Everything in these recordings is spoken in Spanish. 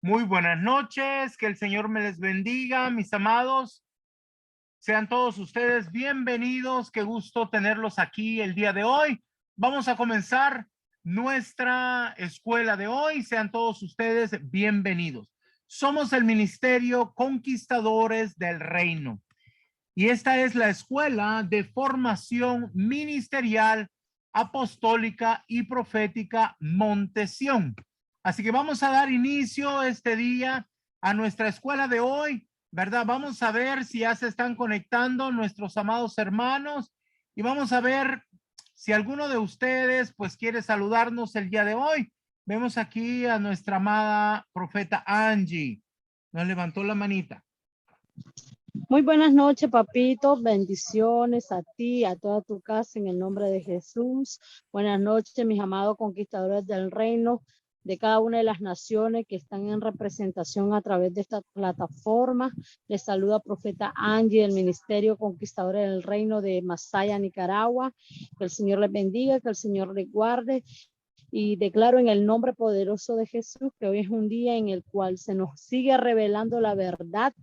Muy buenas noches, que el Señor me les bendiga, mis amados. Sean todos ustedes bienvenidos, qué gusto tenerlos aquí el día de hoy. Vamos a comenzar nuestra escuela de hoy. Sean todos ustedes bienvenidos. Somos el Ministerio Conquistadores del Reino y esta es la escuela de formación ministerial, apostólica y profética Montesión. Así que vamos a dar inicio este día a nuestra escuela de hoy, ¿verdad? Vamos a ver si ya se están conectando nuestros amados hermanos y vamos a ver si alguno de ustedes pues quiere saludarnos el día de hoy. Vemos aquí a nuestra amada profeta Angie. Nos levantó la manita. Muy buenas noches, papito. Bendiciones a ti, a toda tu casa, en el nombre de Jesús. Buenas noches, mis amados conquistadores del reino, de cada una de las naciones que están en representación a través de esta plataforma. Les saluda profeta Angie del Ministerio Conquistadores del Reino de Masaya, Nicaragua. Que el Señor les bendiga, que el Señor les guarde. Y declaro en el nombre poderoso de Jesús que hoy es un día en el cual se nos sigue revelando la verdad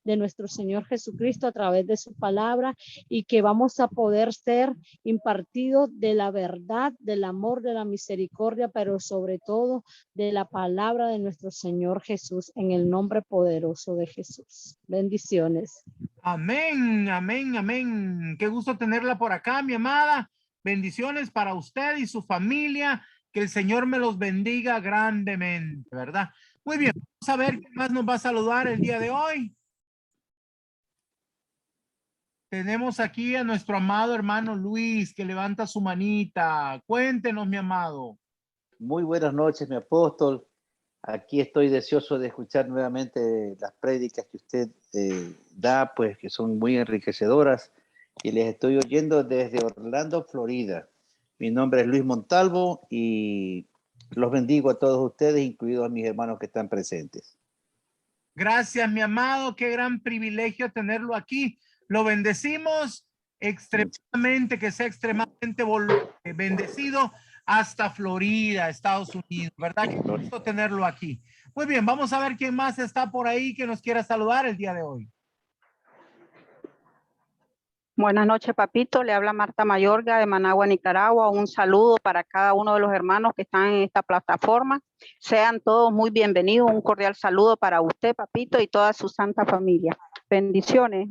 de nuestro Señor Jesucristo a través de su palabra y que vamos a poder ser impartidos de la verdad, del amor, de la misericordia, pero sobre todo de la palabra de nuestro Señor Jesús en el nombre poderoso de Jesús. Bendiciones. Amén, amén, amén. Qué gusto tenerla por acá, mi amada. Bendiciones para usted y su familia. Que el Señor me los bendiga grandemente, ¿verdad? Muy bien, vamos a ver quién más nos va a saludar el día de hoy. Tenemos aquí a nuestro amado hermano Luis que levanta su manita. Cuéntenos, mi amado. Muy buenas noches, mi apóstol. Aquí estoy deseoso de escuchar nuevamente las prédicas que usted da, pues que son muy enriquecedoras. Y les estoy oyendo desde Orlando, Florida. Mi nombre es Luis Montalvo y los bendigo a todos ustedes, incluidos a mis hermanos que están presentes. Gracias, mi amado. Qué gran privilegio tenerlo aquí. Lo bendecimos extremadamente, que sea extremadamente bendecido hasta Florida, Estados Unidos, ¿verdad? Qué gusto tenerlo aquí. Muy bien, vamos a ver quién más está por ahí que nos quiera saludar el día de hoy. Buenas noches, papito. Le habla Marta Mayorga de Managua, Nicaragua. Un saludo para cada uno de los hermanos que están en esta plataforma. Sean todos muy bienvenidos. Un cordial saludo para usted, papito, y toda su santa familia. Bendiciones.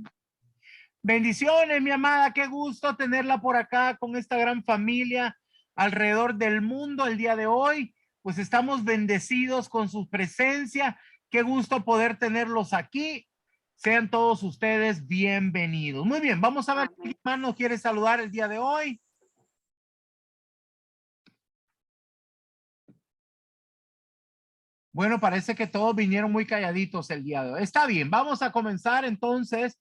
Bendiciones, mi amada. Qué gusto tenerla por acá con esta gran familia alrededor del mundo el día de hoy. Pues estamos bendecidos con su presencia. Qué gusto poder tenerlos aquí. Sean todos ustedes bienvenidos. Muy bien, vamos a ver quién más nos quiere saludar el día de hoy. Bueno, parece que todos vinieron muy calladitos el día de hoy. Está bien, vamos a comenzar entonces.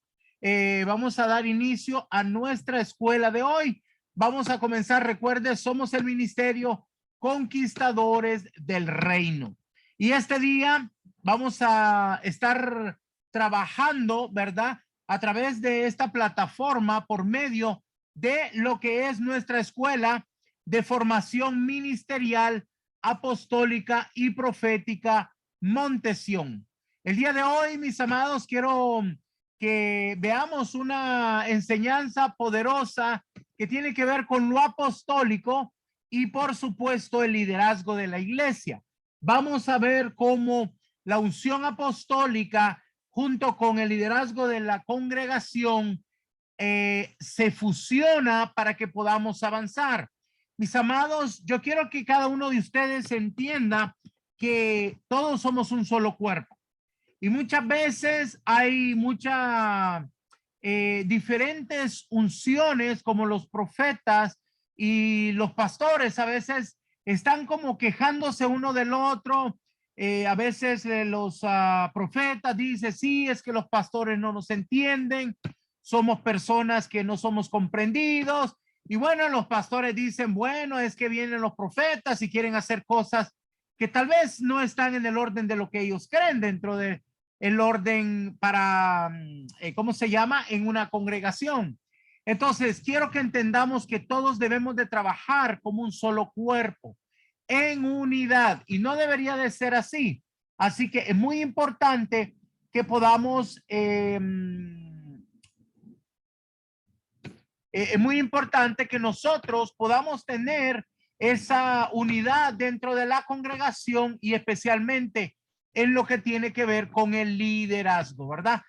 Vamos a dar inicio a nuestra escuela de hoy. Vamos a comenzar, recuerde, somos el Ministerio Conquistadores del Reino. Y este día vamos a estar trabajando, ¿verdad? A través de esta plataforma por medio de lo que es nuestra escuela de formación ministerial, apostólica y profética Montesión. El día de hoy, mis amados, quiero que veamos una enseñanza poderosa que tiene que ver con lo apostólico y por supuesto el liderazgo de la iglesia. Vamos a ver cómo la unción apostólica junto con el liderazgo de la congregación se fusiona para que podamos avanzar. Mis amados, yo quiero que cada uno de ustedes entienda que todos somos un solo cuerpo y muchas veces hay muchas diferentes unciones como los profetas y los pastores a veces están como quejándose uno del otro. A veces los profetas dicen, sí, es que los pastores no nos entienden, somos personas que no somos comprendidos. Y bueno, los pastores dicen, bueno, es que vienen los profetas y quieren hacer cosas que tal vez no están en el orden de lo que ellos creen dentro de el orden para, ¿cómo se llama? En una congregación. Entonces, quiero que entendamos que todos debemos de trabajar como un solo cuerpo, en unidad, y no debería de ser así. Así que es muy importante que podamos, es muy importante que nosotros podamos tener esa unidad dentro de la congregación y especialmente en lo que tiene que ver con el liderazgo, ¿verdad?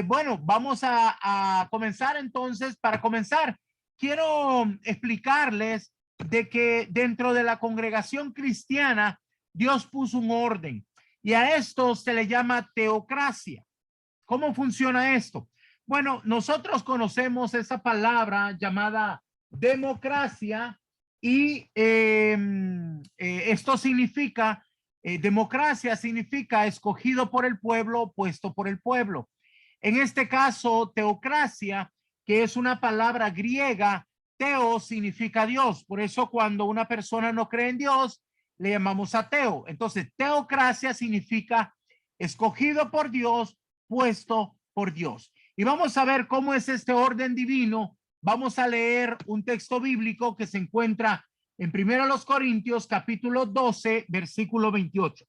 Bueno, vamos a comenzar entonces. Para comenzar, quiero explicarles de que dentro de la congregación cristiana, Dios puso un orden y a esto se le llama teocracia. ¿Cómo funciona esto? Bueno, nosotros conocemos esa palabra llamada democracia y esto significa, democracia significa escogido por el pueblo, puesto por el pueblo. En este caso, teocracia, que es una palabra griega, teo significa Dios. Por eso cuando una persona no cree en Dios, le llamamos ateo. Entonces, teocracia significa escogido por Dios, puesto por Dios. Y vamos a ver cómo es este orden divino. Vamos a leer un texto bíblico que se encuentra en 1 Corintios capítulo 12, versículo 28.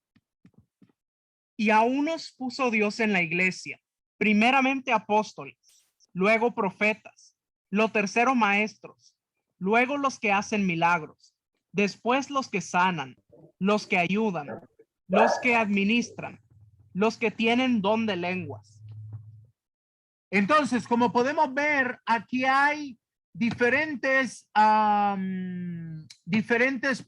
Y a unos puso Dios en la iglesia, primeramente apóstoles, luego profetas, lo tercero maestros, luego los que hacen milagros, después los que sanan, los que ayudan, los que administran, los que tienen don de lenguas. Entonces, como podemos ver, aquí hay diferentes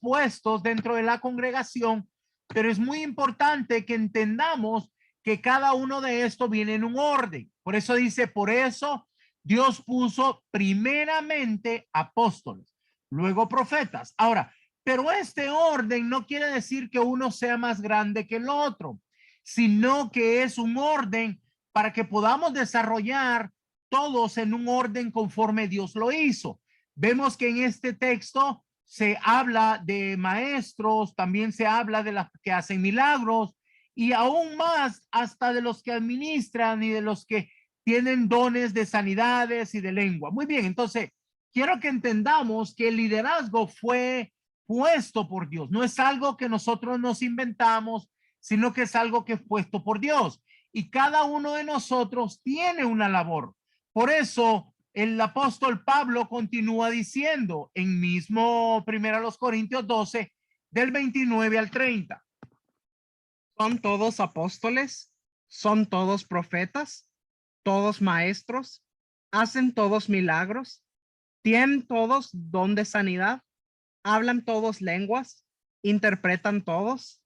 puestos dentro de la congregación, pero es muy importante que entendamos que cada uno de estos viene en un orden. Por eso dice, por eso Dios puso primeramente apóstoles, luego profetas. Ahora, pero este orden no quiere decir que uno sea más grande que el otro, sino que es un orden para que podamos desarrollar todos en un orden conforme Dios lo hizo. Vemos que en este texto se habla de maestros, también se habla de los que hacen milagros y aún más hasta de los que administran y de los que tienen dones de sanidades y de lengua. Muy bien, entonces quiero que entendamos que el liderazgo fue puesto por Dios. No es algo que nosotros nos inventamos, sino que es algo que es puesto por Dios. Y cada uno de nosotros tiene una labor. Por eso el apóstol Pablo continúa diciendo en mismo 1 Corintios 12, del 29 al 30. ¿Son todos apóstoles? ¿Son todos profetas? ¿Todos maestros? ¿Hacen todos milagros? ¿Tienen todos don de sanidad? ¿Hablan todos lenguas? ¿Interpretan todos?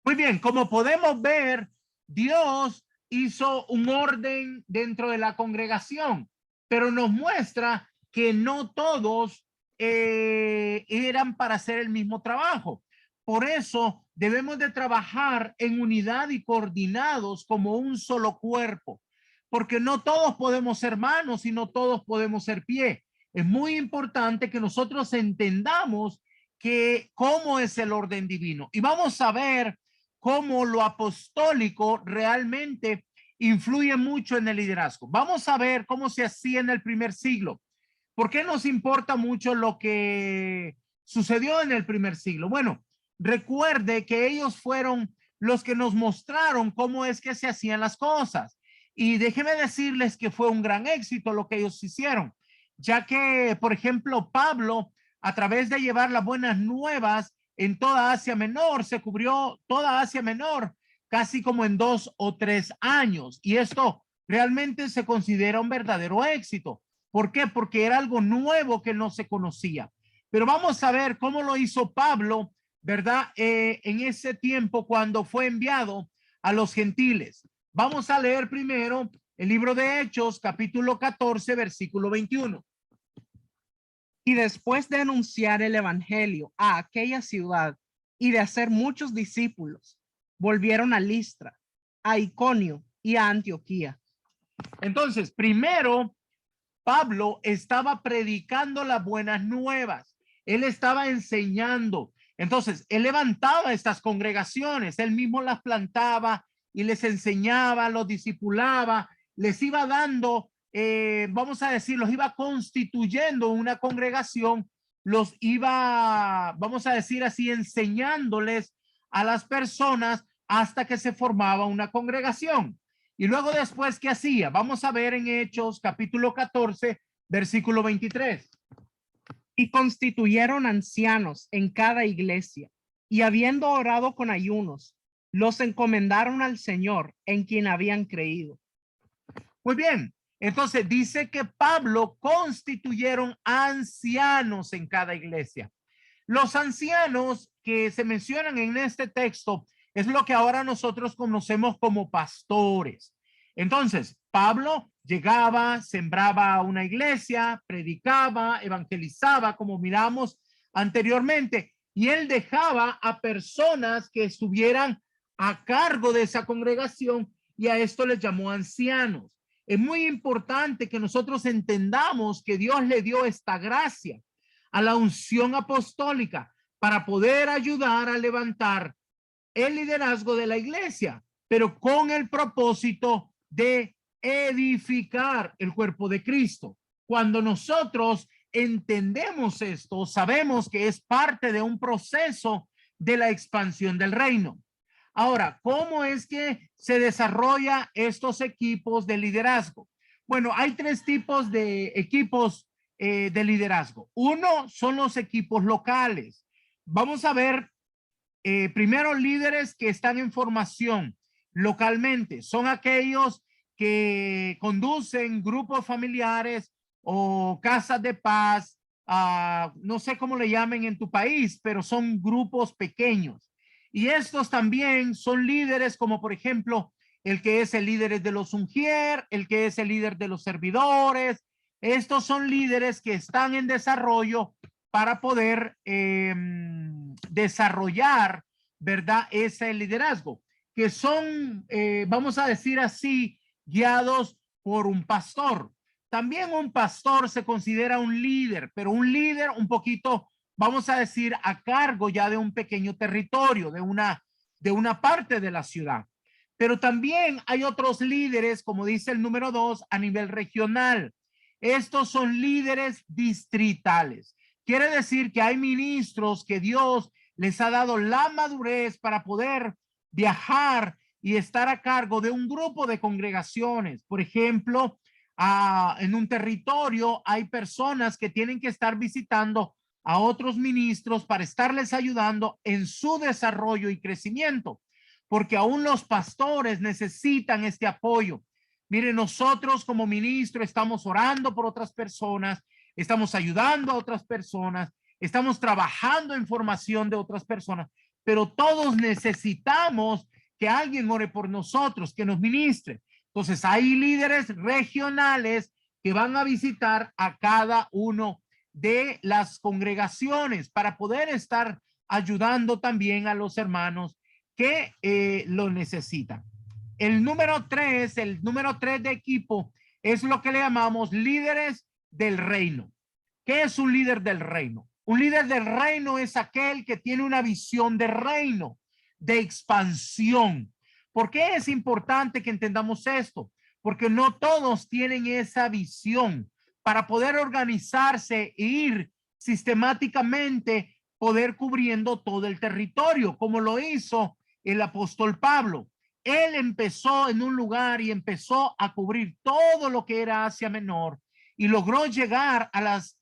Muy bien, como podemos ver, Dios hizo un orden dentro de la congregación, pero nos muestra que no todos eran para hacer el mismo trabajo. Por eso debemos de trabajar en unidad y coordinados como un solo cuerpo, porque no todos podemos ser manos y no todos podemos ser pie. Es muy importante que nosotros entendamos que cómo es el orden divino. Y vamos a ver cómo lo apostólico realmente influye mucho en el liderazgo. Vamos a ver cómo se hacía en el primer siglo. ¿Por qué nos importa mucho lo que sucedió en el primer siglo? Bueno, recuerde que ellos fueron los que nos mostraron cómo es que se hacían las cosas. Y déjeme decirles que fue un gran éxito lo que ellos hicieron, ya que, por ejemplo, Pablo, a través de llevar las buenas nuevas en toda Asia Menor, se cubrió toda Asia Menor casi como en 2 o 3 años. Y esto realmente se considera un verdadero éxito. ¿Por qué? Porque era algo nuevo que no se conocía. Pero vamos a ver cómo lo hizo Pablo, ¿verdad? En ese tiempo cuando fue enviado a los gentiles. Vamos a leer primero el libro de Hechos, capítulo 14, versículo 21. Y después de anunciar el evangelio a aquella ciudad y de hacer muchos discípulos, volvieron a Listra, a Iconio y a Antioquía. Entonces, primero, Pablo estaba predicando las buenas nuevas. Él estaba enseñando. Entonces, él levantaba estas congregaciones, él mismo las plantaba y les enseñaba, los discipulaba, les iba dando, vamos a decir, los iba constituyendo una congregación, los iba, vamos a decir así, enseñándoles a las personas hasta que se formaba una congregación. Y luego después, ¿qué hacía? Vamos a ver en Hechos capítulo 14, versículo 23. Y constituyeron ancianos en cada iglesia, y habiendo orado con ayunos, los encomendaron al Señor en quien habían creído. Muy bien, entonces dice que Pablo constituyeron ancianos en cada iglesia. Los ancianos que se mencionan en este texto es lo que ahora nosotros conocemos como pastores. Entonces, Pablo llegaba, sembraba una iglesia, predicaba, evangelizaba, como miramos anteriormente, y él dejaba a personas que estuvieran a cargo de esa congregación, y a esto les llamó ancianos. Es muy importante que nosotros entendamos que Dios le dio esta gracia a la unción apostólica para poder ayudar a levantar el liderazgo de la iglesia, pero con el propósito de edificar el cuerpo de Cristo. Cuando nosotros entendemos esto, sabemos que es parte de un proceso de la expansión del reino. Ahora, ¿cómo es que se desarrolla estos equipos de liderazgo? Bueno, hay tres tipos de equipos de liderazgo. Uno son los equipos locales. Vamos a ver primero líderes que están en formación localmente. Son aquellos que conducen grupos familiares o casas de paz. No sé cómo le llamen en tu país, pero son grupos pequeños. Y estos también son líderes como por ejemplo el que es el líder de los ungier, el que es el líder de los servidores. Estos son líderes que están en desarrollo para poder desarrollar, ¿verdad? Ese liderazgo, que son, vamos a decir así, guiados por un pastor. También un pastor se considera un líder, pero un líder un poquito, vamos a decir, a cargo ya de un pequeño territorio, de una parte de la ciudad. Pero también hay otros líderes, como dice el número 2, a nivel regional. Estos son líderes distritales. Quiere decir que hay ministros que Dios les ha dado la madurez para poder viajar y estar a cargo de un grupo de congregaciones. Por ejemplo, en un territorio hay personas que tienen que estar visitando a otros ministros para estarles ayudando en su desarrollo y crecimiento, porque aún los pastores necesitan este apoyo. Mire, nosotros como ministro estamos orando por otras personas, estamos ayudando a otras personas, estamos trabajando en formación de otras personas, pero todos necesitamos que alguien ore por nosotros, que nos ministre. Entonces hay líderes regionales que van a visitar a cada uno de las congregaciones para poder estar ayudando también a los hermanos que lo necesitan. El número 3 de equipo es lo que le llamamos líderes del reino. ¿Qué es un líder del reino? Un líder del reino es aquel que tiene una visión de reino, de expansión. ¿Por qué es importante que entendamos esto? Porque no todos tienen esa visión para poder organizarse e ir sistemáticamente, poder cubriendo todo el territorio, como lo hizo el apóstol Pablo. Él empezó en un lugar y empezó a cubrir todo lo que era Asia Menor y logró llegar a las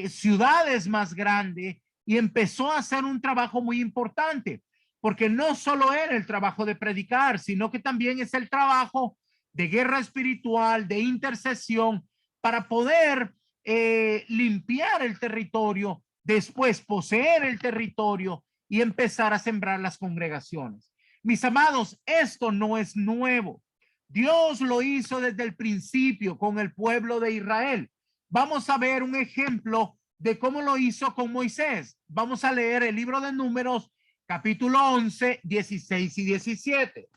ciudades más grandes y empezó a hacer un trabajo muy importante, porque no solo era el trabajo de predicar, sino que también es el trabajo de guerra espiritual, de intercesión, para poder limpiar el territorio, después poseer el territorio y empezar a sembrar las congregaciones. Mis amados, esto no es nuevo. Dios lo hizo desde el principio con el pueblo de Israel. Vamos a ver un ejemplo de cómo lo hizo con Moisés. Vamos a leer el libro de Números, capítulo 11, 16 y 17.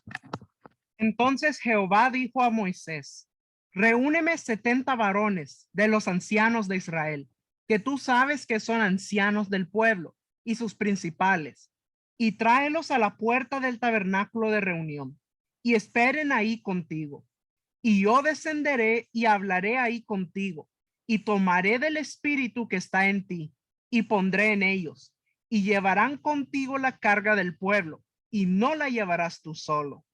Entonces Jehová dijo a Moisés: reúneme 70 varones de los ancianos de Israel, que tú sabes que son ancianos del pueblo, y sus principales, y tráelos a la puerta del tabernáculo de reunión, y esperen ahí contigo. Y yo descenderé y hablaré ahí contigo, y tomaré del espíritu que está en ti, y pondré en ellos, y llevarán contigo la carga del pueblo, y no la llevarás tú solo.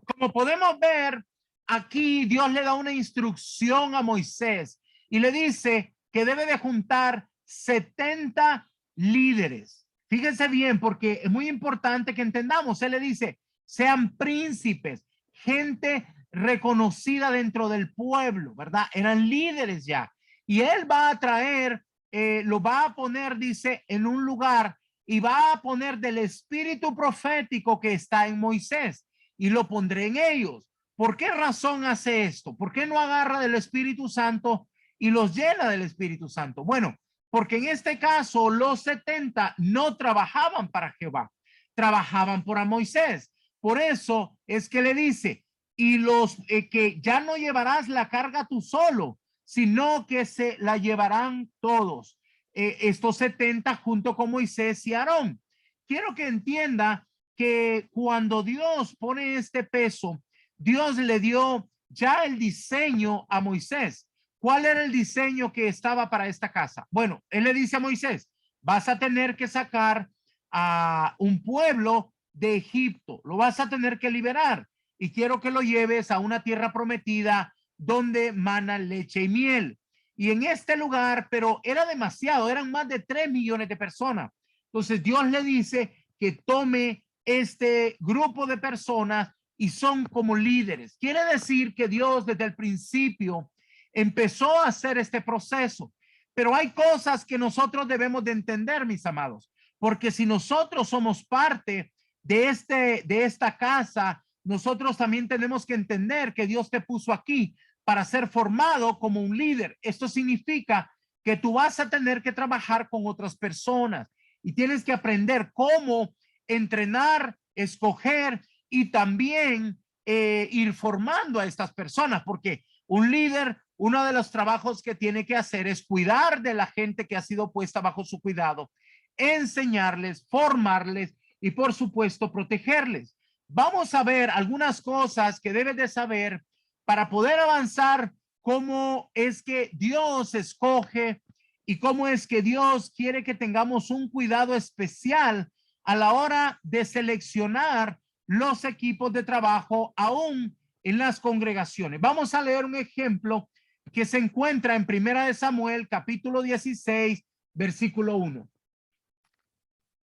Como podemos ver, aquí Dios le da una instrucción a Moisés y le dice que debe de juntar 70 líderes. Fíjense bien, porque es muy importante que entendamos. Él le dice, sean príncipes, gente reconocida dentro del pueblo, ¿verdad? Eran líderes ya. Y él va a traer, lo va a poner, dice, en un lugar y va a poner del espíritu profético que está en Moisés y lo pondré en ellos. ¿Por qué razón hace esto? ¿Por qué no agarra del Espíritu Santo y los llena del Espíritu Santo? Bueno, porque en este caso los 70 no trabajaban para Jehová, trabajaban para Moisés. Por eso es que le dice, y los que ya no llevarás la carga tú solo, sino que se la llevarán todos, estos 70 junto con Moisés y Aarón. Quiero que entienda que cuando Dios pone este peso, Dios le dio ya el diseño a Moisés. ¿Cuál era el diseño que estaba para esta casa? Bueno, él le dice a Moisés, vas a tener que sacar a un pueblo de Egipto, lo vas a tener que liberar y quiero que lo lleves a una tierra prometida donde mana leche y miel. Y en este lugar, pero era demasiado, eran más de 3 millones de personas. Entonces Dios le dice que tome este grupo de personas y son como líderes. Quiere decir que Dios desde el principio empezó a hacer este proceso, pero hay cosas que nosotros debemos de entender, mis amados, porque si nosotros somos parte de esta casa, nosotros también tenemos que entender que Dios te puso aquí para ser formado como un líder. Esto significa que tú vas a tener que trabajar con otras personas y tienes que aprender cómo entrenar, escoger y también ir formando a estas personas, porque un líder, uno de los trabajos que tiene que hacer es cuidar de la gente que ha sido puesta bajo su cuidado, enseñarles, formarles y por supuesto protegerles. Vamos a ver algunas cosas que debes de saber para poder avanzar, cómo es que Dios escoge y cómo es que Dios quiere que tengamos un cuidado especial a la hora de seleccionar los equipos de trabajo aún en las congregaciones. Vamos a leer un ejemplo que se encuentra en Primera de Samuel, capítulo 16, versículo 1.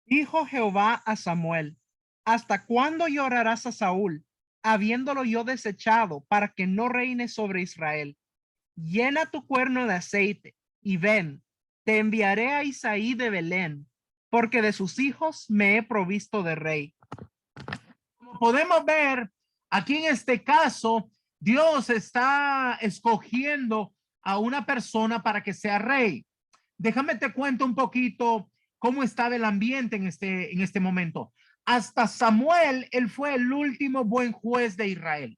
Dijo Jehová a Samuel, ¿hasta cuándo llorarás a Saúl, habiéndolo yo desechado, para que no reine sobre Israel? Llena tu cuerno de aceite y ven, te enviaré a Isaí de Belén, porque de sus hijos me he provisto de rey. Como podemos ver, aquí en este caso, Dios está escogiendo a una persona para que sea rey. Déjame te cuento un poquito cómo estaba el ambiente en este momento. Hasta Samuel, él fue el último buen juez de Israel,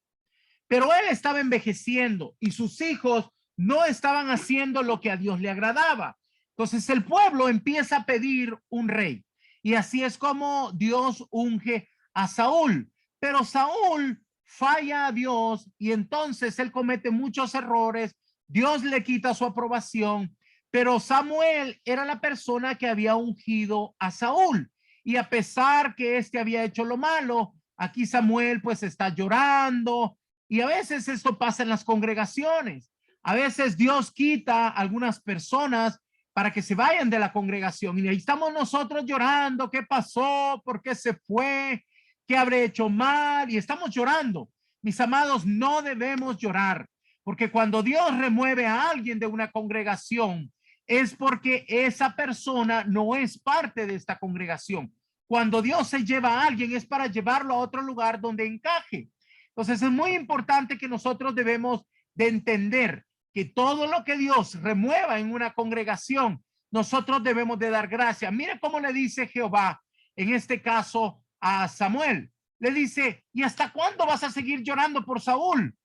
pero él estaba envejeciendo y sus hijos no estaban haciendo lo que a Dios le agradaba. Entonces el pueblo empieza a pedir un rey y así es como Dios unge a Saúl, pero Saúl falla a Dios y entonces él comete muchos errores. Dios le quita su aprobación, pero Samuel era la persona que había ungido a Saúl y a pesar que este había hecho lo malo, aquí Samuel pues está llorando y a veces esto pasa en las congregaciones. A veces Dios quita a algunas personas para que se vayan de la congregación y ahí estamos nosotros llorando, ¿qué pasó? ¿Por qué se fue? ¿Qué habré hecho mal? Y estamos llorando. Mis amados, no debemos llorar, porque cuando Dios remueve a alguien de una congregación, es porque esa persona no es parte de esta congregación. Cuando Dios se lleva a alguien es para llevarlo a otro lugar donde encaje. Entonces es muy importante que nosotros debemos de entender que todo lo que Dios remueva en una congregación, nosotros debemos de dar gracias. Mire cómo le dice Jehová, en este caso a Samuel. Le dice, ¿y hasta cuándo vas a seguir llorando por Saúl?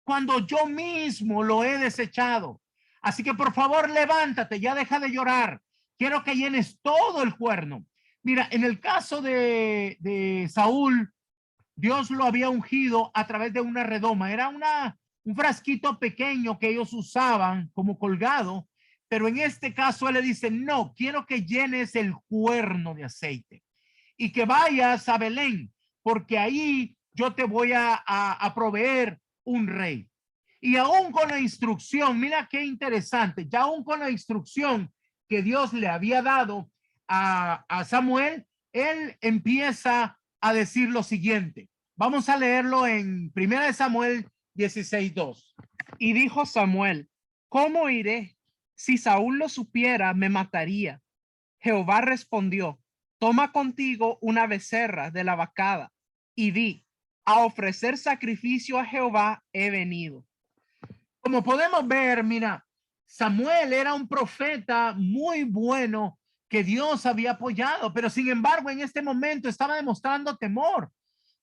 Cuando yo mismo lo he desechado. Así que por favor, levántate, ya deja de llorar. Quiero que llenes todo el cuerno. Mira, en el caso de Saúl, Dios lo había ungido a través de una redoma. Era un frasquito pequeño que ellos usaban como colgado, pero en este caso él le dice, no, quiero que llenes el cuerno de aceite. y que vayas a Belén, porque ahí yo te voy a proveer un rey. Y aún con la instrucción, mira qué interesante, ya aún con la instrucción que Dios le había dado a Samuel, él empieza a decir lo siguiente. Vamos a leerlo en 1 Samuel 16:2. Y dijo Samuel, ¿cómo iré? Si Saúl lo supiera, me mataría. Jehová respondió, toma contigo una becerra de la vacada y di, a ofrecer sacrificio a Jehová he venido. Como podemos ver, mira, Samuel era un profeta muy bueno que Dios había apoyado, pero sin embargo en este momento estaba demostrando temor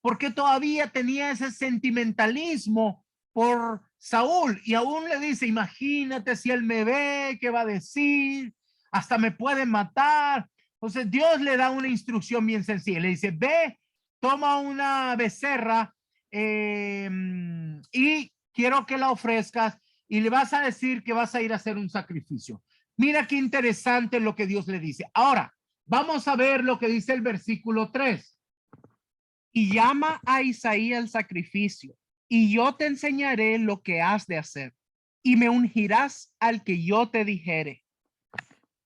porque todavía tenía ese sentimentalismo por Saúl y aún le dice, imagínate si él me ve, ¿qué va a decir? Hasta me puede matar. Entonces Dios le da una instrucción bien sencilla, le dice, ve, toma una becerra y quiero que la ofrezcas y le vas a decir que vas a ir a hacer un sacrificio. Mira qué interesante lo que Dios le dice. Ahora, vamos a ver lo que dice el versículo 3. Y llama a Isaí al sacrificio, y yo te enseñaré lo que has de hacer, y me ungirás al que yo te dijere.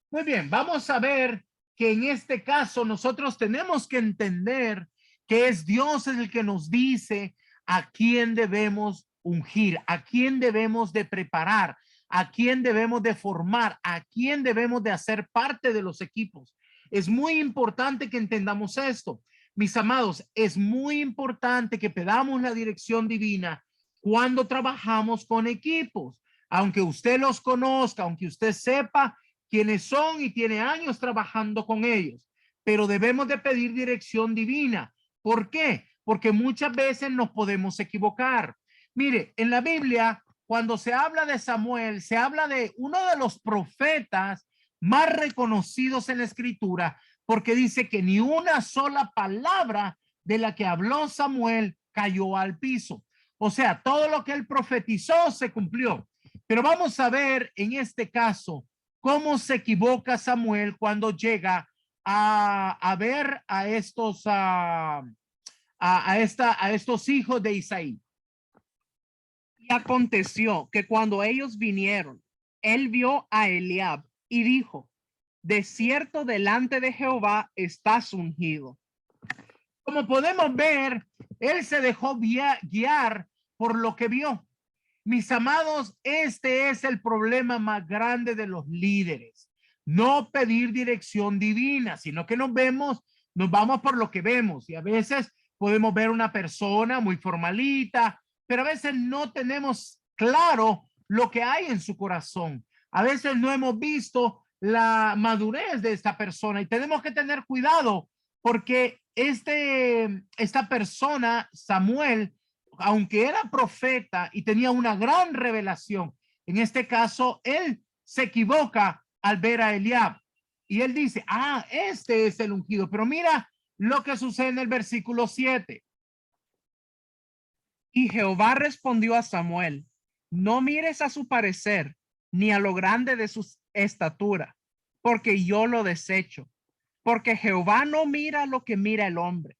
Muy bien, vamos a ver que en este caso nosotros tenemos que entender que es Dios el que nos dice a quién debemos ungir, a quién debemos de preparar, a quién debemos de formar, a quién debemos de hacer parte de los equipos. Es muy importante que entendamos esto. Mis amados, es muy importante que pedamos la dirección divina cuando trabajamos con equipos. Aunque usted los conozca, aunque usted sepa quiénes son y tiene años trabajando con ellos, pero debemos de pedir dirección divina. ¿Por qué? Porque muchas veces nos podemos equivocar. Mire, en la Biblia, cuando se habla de Samuel, se habla de uno de los profetas más reconocidos en la escritura, porque dice que ni una sola palabra de la que habló Samuel cayó al piso. O sea, todo lo que él profetizó se cumplió. Pero vamos a ver en este caso cómo se equivoca Samuel cuando llega a ver a estos hijos de Isaí. Y aconteció que cuando ellos vinieron, él vio a Eliab y dijo, de cierto delante de Jehová estás ungido. Como podemos ver, él se dejó guiar por lo que vio. Mis amados, este es el problema más grande de los líderes. No pedir dirección divina, sino que nos vamos por lo que vemos. Y a veces podemos ver una persona muy formalita, pero a veces no tenemos claro lo que hay en su corazón. A veces no hemos visto la madurez de esta persona y tenemos que tener cuidado porque esta persona, Samuel, aunque era profeta y tenía una gran revelación, en este caso, él se equivoca al ver a Eliab y él dice, este es el ungido. Pero mira lo que sucede en el versículo 7. Y Jehová respondió a Samuel, no mires a su parecer, ni a lo grande de su estatura, porque yo lo desecho. Porque Jehová no mira lo que mira el hombre,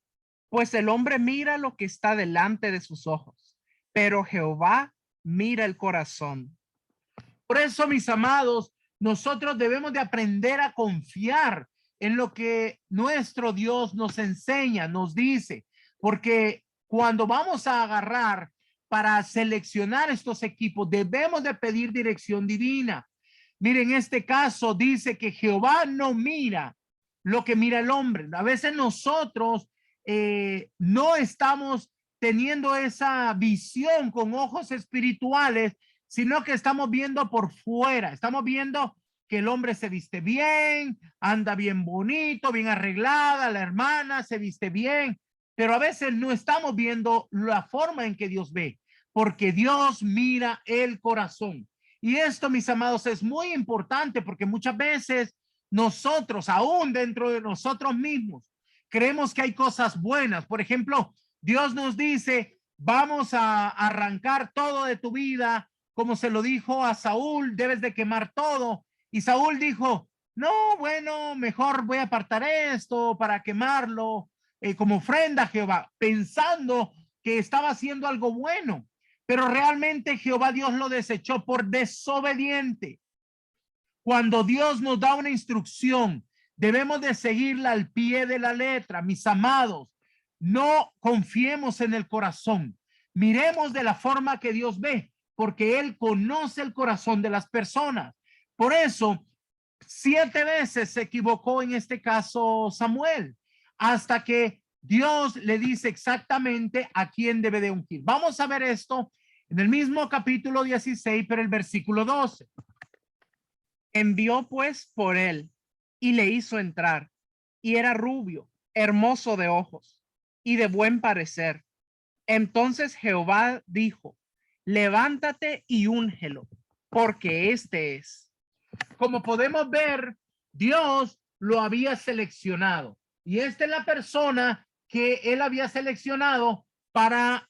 pues el hombre mira lo que está delante de sus ojos, pero Jehová mira el corazón. Por eso, mis amados, nosotros debemos de aprender a confiar en lo que nuestro Dios nos enseña, nos dice, porque cuando vamos a agarrar para seleccionar estos equipos, debemos de pedir dirección divina. Miren, en este caso dice que Jehová no mira lo que mira el hombre. A veces nosotros no estamos teniendo esa visión con ojos espirituales, sino que estamos viendo por fuera. Estamos viendo que el hombre se viste bien, anda bien bonito, bien arreglada, la hermana se viste bien, pero a veces no estamos viendo la forma en que Dios ve, porque Dios mira el corazón. Y esto, mis amados, es muy importante porque muchas veces nosotros, aún dentro de nosotros mismos, creemos que hay cosas buenas. Por ejemplo, Dios nos dice, vamos a arrancar todo de tu vida, como se lo dijo a Saúl, debes de quemar todo. Y Saúl dijo, no, bueno, mejor voy a apartar esto para quemarlo como ofrenda a Jehová, pensando que estaba haciendo algo bueno, pero realmente Jehová Dios lo desechó por desobediente. Cuando Dios nos da una instrucción, debemos de seguirla al pie de la letra. Mis amados, no confiemos en el corazón. Miremos de la forma que Dios ve, porque Él conoce el corazón de las personas. Por eso, 7 veces se equivocó en este caso Samuel, hasta que Dios le dice exactamente a quién debe de ungir. Vamos a ver esto en el mismo capítulo 16, pero el versículo 12. Envió pues por él y le hizo entrar, y era rubio, hermoso de ojos y de buen parecer. Entonces Jehová dijo: levántate y úngelo, porque este es. Como podemos ver, Dios lo había seleccionado, y esta es la persona que él había seleccionado para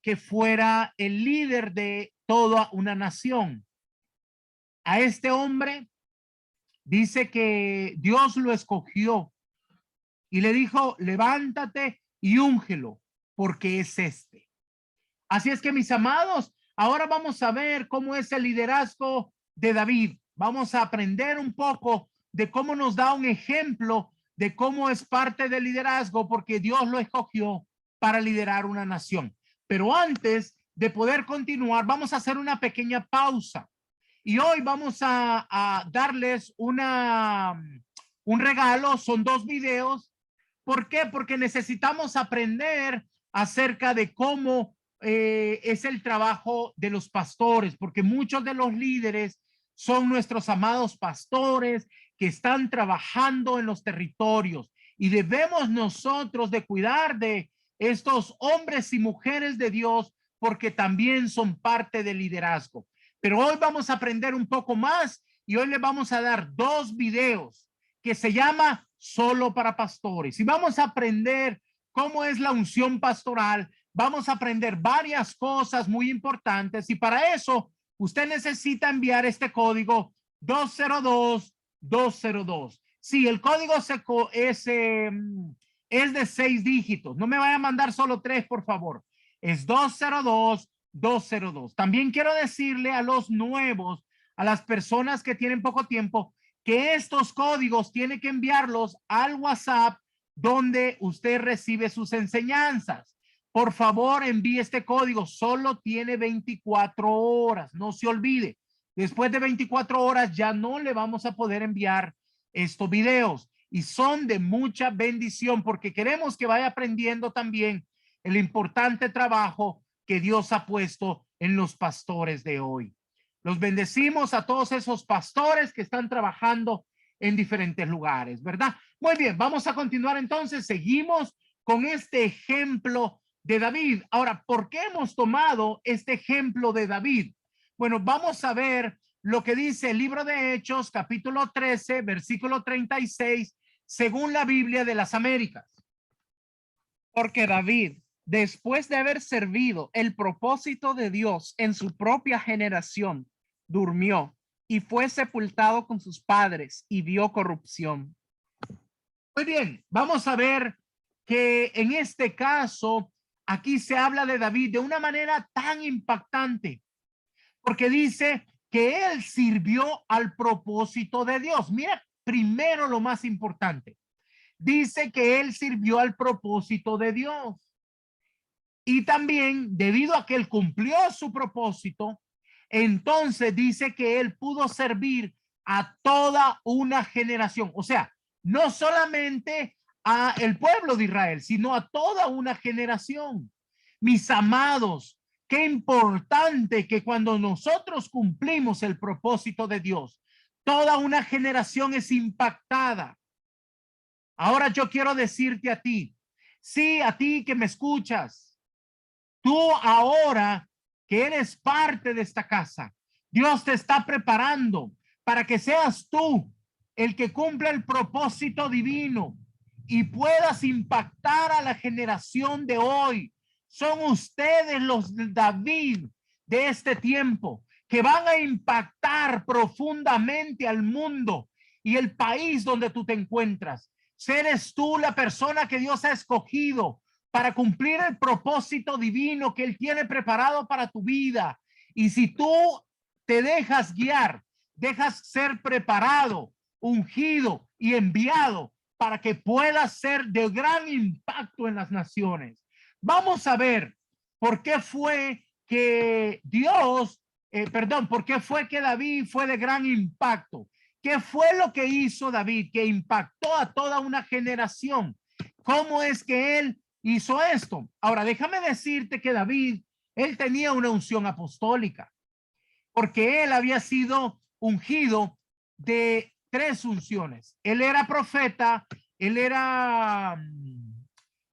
que fuera el líder de toda una nación. A este hombre dice que Dios lo escogió y le dijo: levántate y úngelo, porque es este. Así es que, mis amados, ahora vamos a ver cómo es el liderazgo de David. Vamos a aprender un poco de cómo nos da un ejemplo de cómo es parte del liderazgo, porque Dios lo escogió para liderar una nación. Pero antes de poder continuar, vamos a hacer una pequeña pausa. Y hoy vamos a darles un regalo. Son 2 videos. ¿Por qué? Porque necesitamos aprender acerca de cómo es el trabajo de los pastores, porque muchos de los líderes son nuestros amados pastores que están trabajando en los territorios, y debemos nosotros de cuidar de estos hombres y mujeres de Dios, porque también son parte del liderazgo. Pero hoy vamos a aprender un poco más, y hoy les vamos a dar 2 videos que se llama Solo para Pastores, y vamos a aprender cómo es la unción pastoral. Vamos a aprender varias cosas muy importantes, y para eso usted necesita enviar este código 202-202. Sí, el código es de 6 dígitos. No me vaya a mandar solo 3, por favor. Es 202-202. También quiero decirle a los nuevos, a las personas que tienen poco tiempo, que estos códigos tiene que enviarlos al WhatsApp donde usted recibe sus enseñanzas. Por favor, envíe este código. Solo tiene 24 horas. No se olvide. Después de 24 horas ya no le vamos a poder enviar estos videos, y son de mucha bendición, porque queremos que vaya aprendiendo también el importante trabajo que Dios ha puesto en los pastores de hoy. Los bendecimos a todos esos pastores que están trabajando en diferentes lugares, ¿verdad? Muy bien, vamos a continuar entonces. Seguimos con este ejemplo de David. Ahora, ¿por qué hemos tomado este ejemplo de David? Bueno, vamos a ver lo que dice el libro de Hechos, capítulo 13, versículo 36, según la Biblia de las Américas. Porque David, después de haber servido el propósito de Dios en su propia generación, durmió y fue sepultado con sus padres y vio corrupción. Muy bien, vamos a ver que en este caso, aquí se habla de David de una manera tan impactante, porque dice que él sirvió al propósito de Dios. Mira, primero lo más importante, dice que él sirvió al propósito de Dios. Y también, debido a que él cumplió su propósito, entonces dice que él pudo servir a toda una generación. O sea, no solamente a el pueblo de Israel, sino a toda una generación. Mis amados, qué importante que cuando nosotros cumplimos el propósito de Dios, toda una generación es impactada. Ahora yo quiero decirte a ti, sí, a ti que me escuchas, tú ahora que eres parte de esta casa, Dios te está preparando para que seas tú el que cumpla el propósito divino y puedas impactar a la generación de hoy. Son ustedes los David de este tiempo que van a impactar profundamente al mundo y el país donde tú te encuentras. Eres tú la persona que Dios ha escogido para cumplir el propósito divino que Él tiene preparado para tu vida. Y si tú te dejas guiar, dejas ser preparado, ungido y enviado para que puedas ser de gran impacto en las naciones. Vamos a ver por qué fue que por qué fue que David fue de gran impacto. ¿Qué fue lo que hizo David que impactó a toda una generación? ¿Cómo es que él hizo esto? Ahora, déjame decirte que David, él tenía una unción apostólica, porque él había sido ungido de 3 unciones. Él era profeta, él era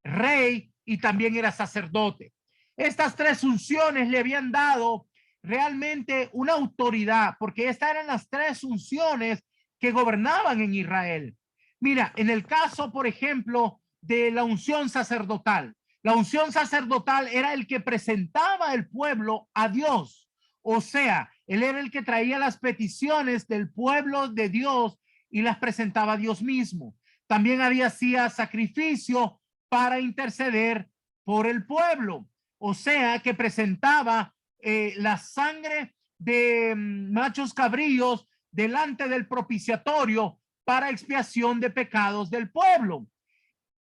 rey y también era sacerdote. Estas 3 unciones le habían dado realmente una autoridad, porque estas eran las 3 unciones que gobernaban en Israel. Mira, en el caso, por ejemplo, de la unción sacerdotal, la unción sacerdotal era el que presentaba el pueblo a Dios. O sea, él era el que traía las peticiones del pueblo de Dios y las presentaba a Dios mismo. También hacía sacrificio para interceder por el pueblo. O sea, que presentaba la sangre de machos cabríos delante del propiciatorio para expiación de pecados del pueblo.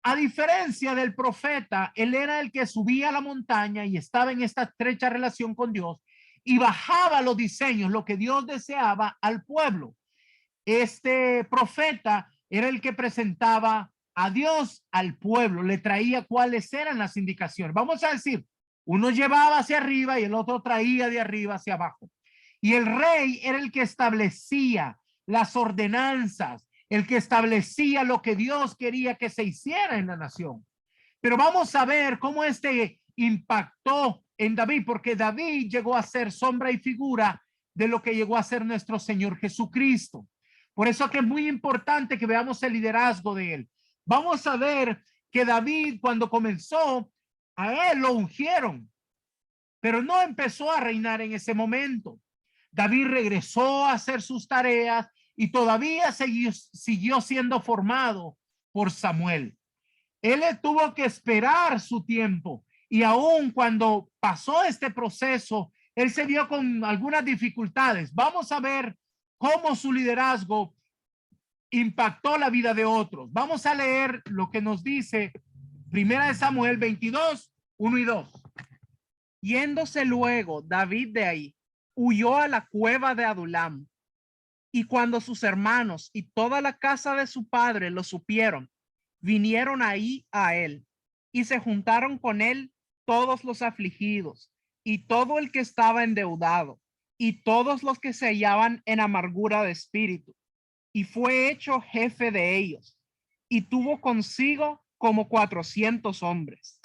A diferencia del profeta, él era el que subía a la montaña y estaba en esta estrecha relación con Dios y bajaba los diseños, lo que Dios deseaba al pueblo. Este profeta era el que presentaba a Dios al pueblo, le traía cuáles eran las indicaciones. Vamos a decir, uno llevaba hacia arriba y el otro traía de arriba hacia abajo. Y el rey era el que establecía las ordenanzas, el que establecía lo que Dios quería que se hiciera en la nación. Pero vamos a ver cómo este impactó en David, porque David llegó a ser sombra y figura de lo que llegó a ser nuestro Señor Jesucristo. Por eso que es muy importante que veamos el liderazgo de él. Vamos a ver que David, cuando comenzó, a él lo ungieron, pero no empezó a reinar en ese momento. David regresó a hacer sus tareas y todavía siguió siendo formado por Samuel. Él tuvo que esperar su tiempo y aún cuando pasó este proceso, él se vio con algunas dificultades. Vamos a ver cómo su liderazgo impactó la vida de otros. Vamos a leer lo que nos dice Primera de Samuel 22, 1 y 2. Yéndose luego David de ahí, huyó a la cueva de Adulam. Y cuando sus hermanos y toda la casa de su padre lo supieron, vinieron ahí a él y se juntaron con él todos los afligidos y todo el que estaba endeudado y todos los que se hallaban en amargura de espíritu. Y fue hecho jefe de ellos y tuvo consigo como 400 hombres.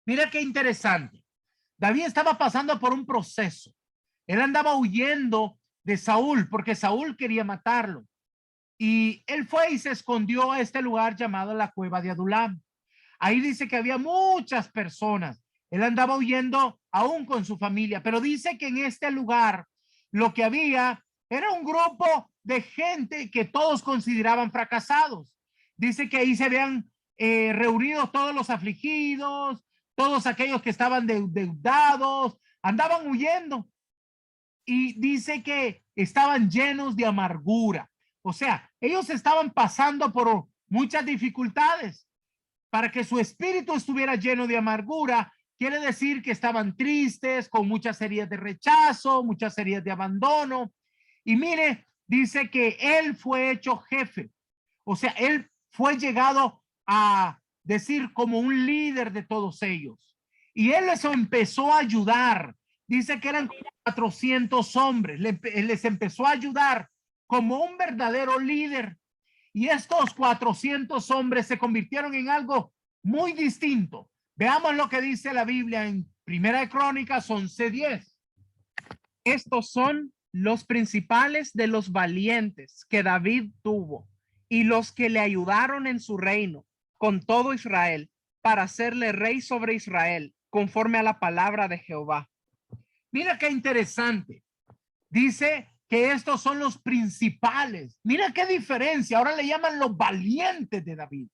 Mira qué interesante. David estaba pasando por un proceso. Él andaba huyendo de Saúl porque Saúl quería matarlo. Y él fue y se escondió a este lugar llamado la cueva de Adulam. Ahí dice que había muchas personas. Él andaba huyendo aún con su familia, pero dice que en este lugar lo que había era un grupo de gente que todos consideraban fracasados. Dice que ahí se habían reunido todos los afligidos, todos aquellos que estaban endeudados, andaban huyendo. Y dice que estaban llenos de amargura. O sea, ellos estaban pasando por muchas dificultades. Para que su espíritu estuviera lleno de amargura, quiere decir que estaban tristes, con muchas heridas de rechazo, muchas heridas de abandono. Y mire, dice que él fue hecho jefe. O sea, él fue llegado a decir como un líder de todos ellos. Y él les empezó a ayudar. Dice que eran 400 hombres. Les empezó a ayudar como un verdadero líder. Y estos 400 hombres se convirtieron en algo muy distinto. Veamos lo que dice la Biblia en Primera de Crónicas 11:10. Estos son los principales de los valientes que David tuvo y los que le ayudaron en su reino con todo Israel para hacerle rey sobre Israel conforme a la palabra de Jehová. Mira qué interesante. Dice que estos son los principales. Mira qué diferencia. Ahora le llaman los valientes de David.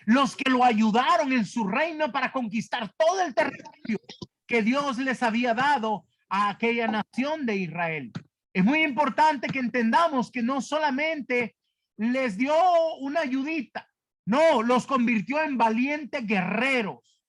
Los que lo ayudaron en su reino para conquistar todo el territorio que Dios les había dado a aquella nación de Israel. Es muy importante que entendamos que no solamente les dio una ayudita, no, los convirtió en valientes guerreros.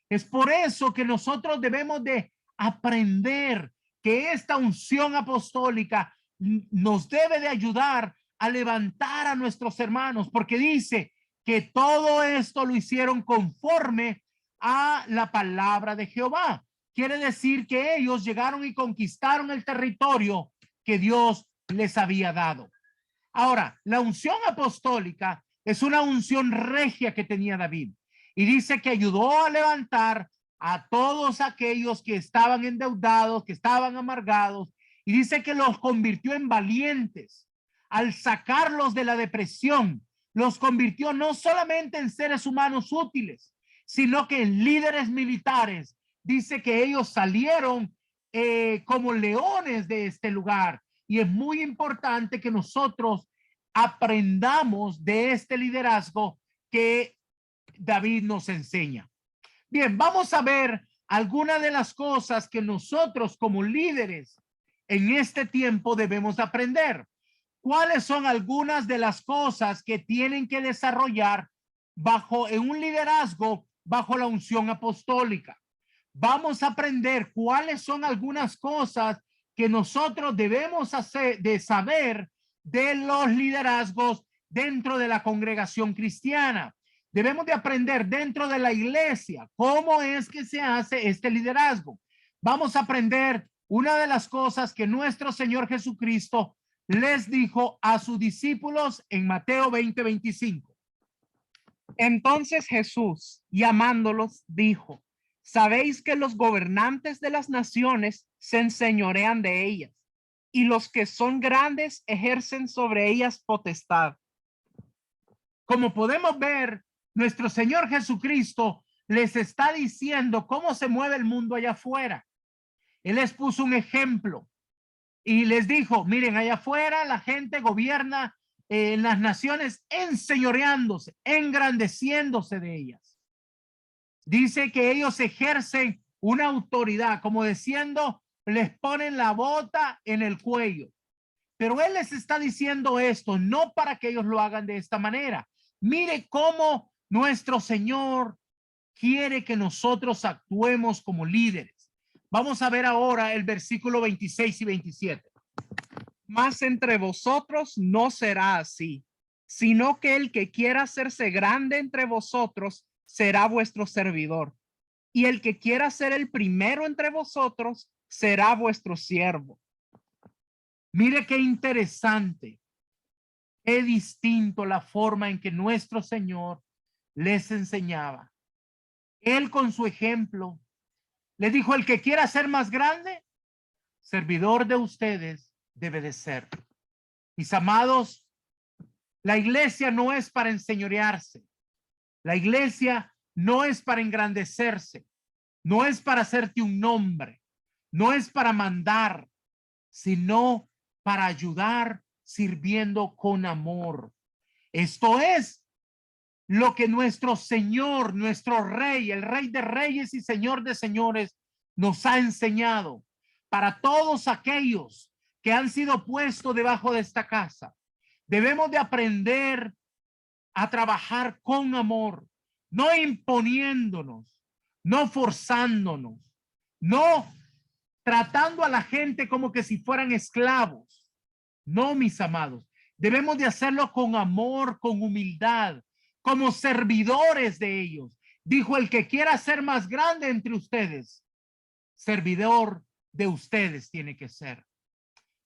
Es por eso que nosotros debemos de aprender que esta unción apostólica nos debe de ayudar a levantar a nuestros hermanos, porque dice que todo esto lo hicieron conforme a la palabra de Jehová. Quiere decir que ellos llegaron y conquistaron el territorio que Dios les había dado. Ahora, la unción apostólica es una unción regia que tenía David y dice que ayudó a levantar a todos aquellos que estaban endeudados, que estaban amargados, y dice que los convirtió en valientes al sacarlos de la depresión. Los convirtió no solamente en seres humanos útiles, sino que en líderes militares. Dice que ellos salieron como leones de este lugar. Y es muy importante que nosotros aprendamos de este liderazgo que David nos enseña. Bien, vamos a ver algunas de las cosas que nosotros como líderes en este tiempo debemos aprender. ¿Cuáles son algunas de las cosas que tienen que desarrollar en un liderazgo bajo la unción apostólica? Vamos a aprender cuáles son algunas cosas que nosotros debemos saber de los liderazgos dentro de la congregación cristiana. Debemos de aprender dentro de la iglesia cómo es que se hace este liderazgo. Vamos a aprender una de las cosas que nuestro Señor Jesucristo les dijo a sus discípulos en Mateo 20:25. Entonces Jesús, llamándolos, dijo: sabéis que los gobernantes de las naciones se enseñorean de ellas, y los que son grandes ejercen sobre ellas potestad. Como podemos ver, nuestro Señor Jesucristo les está diciendo cómo se mueve el mundo allá afuera. Él les puso un ejemplo y les dijo, miren, allá afuera la gente gobierna en las naciones enseñoreándose, engrandeciéndose de ellas. Dice que ellos ejercen una autoridad, como diciendo, les ponen la bota en el cuello. Pero Él les está diciendo esto, no para que ellos lo hagan de esta manera. Mire cómo nuestro Señor quiere que nosotros actuemos como líderes. Vamos a ver ahora el versículo 26 y 27. Mas entre vosotros no será así, sino que el que quiera hacerse grande entre vosotros será vuestro servidor, y el que quiera ser el primero entre vosotros será vuestro siervo. Mire qué interesante, qué distinto la forma en que nuestro Señor les enseñaba. Él con su ejemplo le dijo, el que quiera ser más grande, servidor de ustedes debe de ser. Mis amados, la iglesia no es para enseñorearse. La iglesia no es para engrandecerse. No es para hacerte un nombre. No es para mandar, sino para ayudar sirviendo con amor. Esto es lo que nuestro Señor, nuestro Rey, el Rey de Reyes y Señor de Señores, nos ha enseñado para todos aquellos que han sido puestos debajo de esta casa. Debemos de aprender a trabajar con amor, no imponiéndonos, no forzándonos, no tratando a la gente como que si fueran esclavos. No, mis amados, debemos de hacerlo con amor, con humildad, como servidores de ellos. Dijo, el que quiera ser más grande entre ustedes, servidor de ustedes tiene que ser.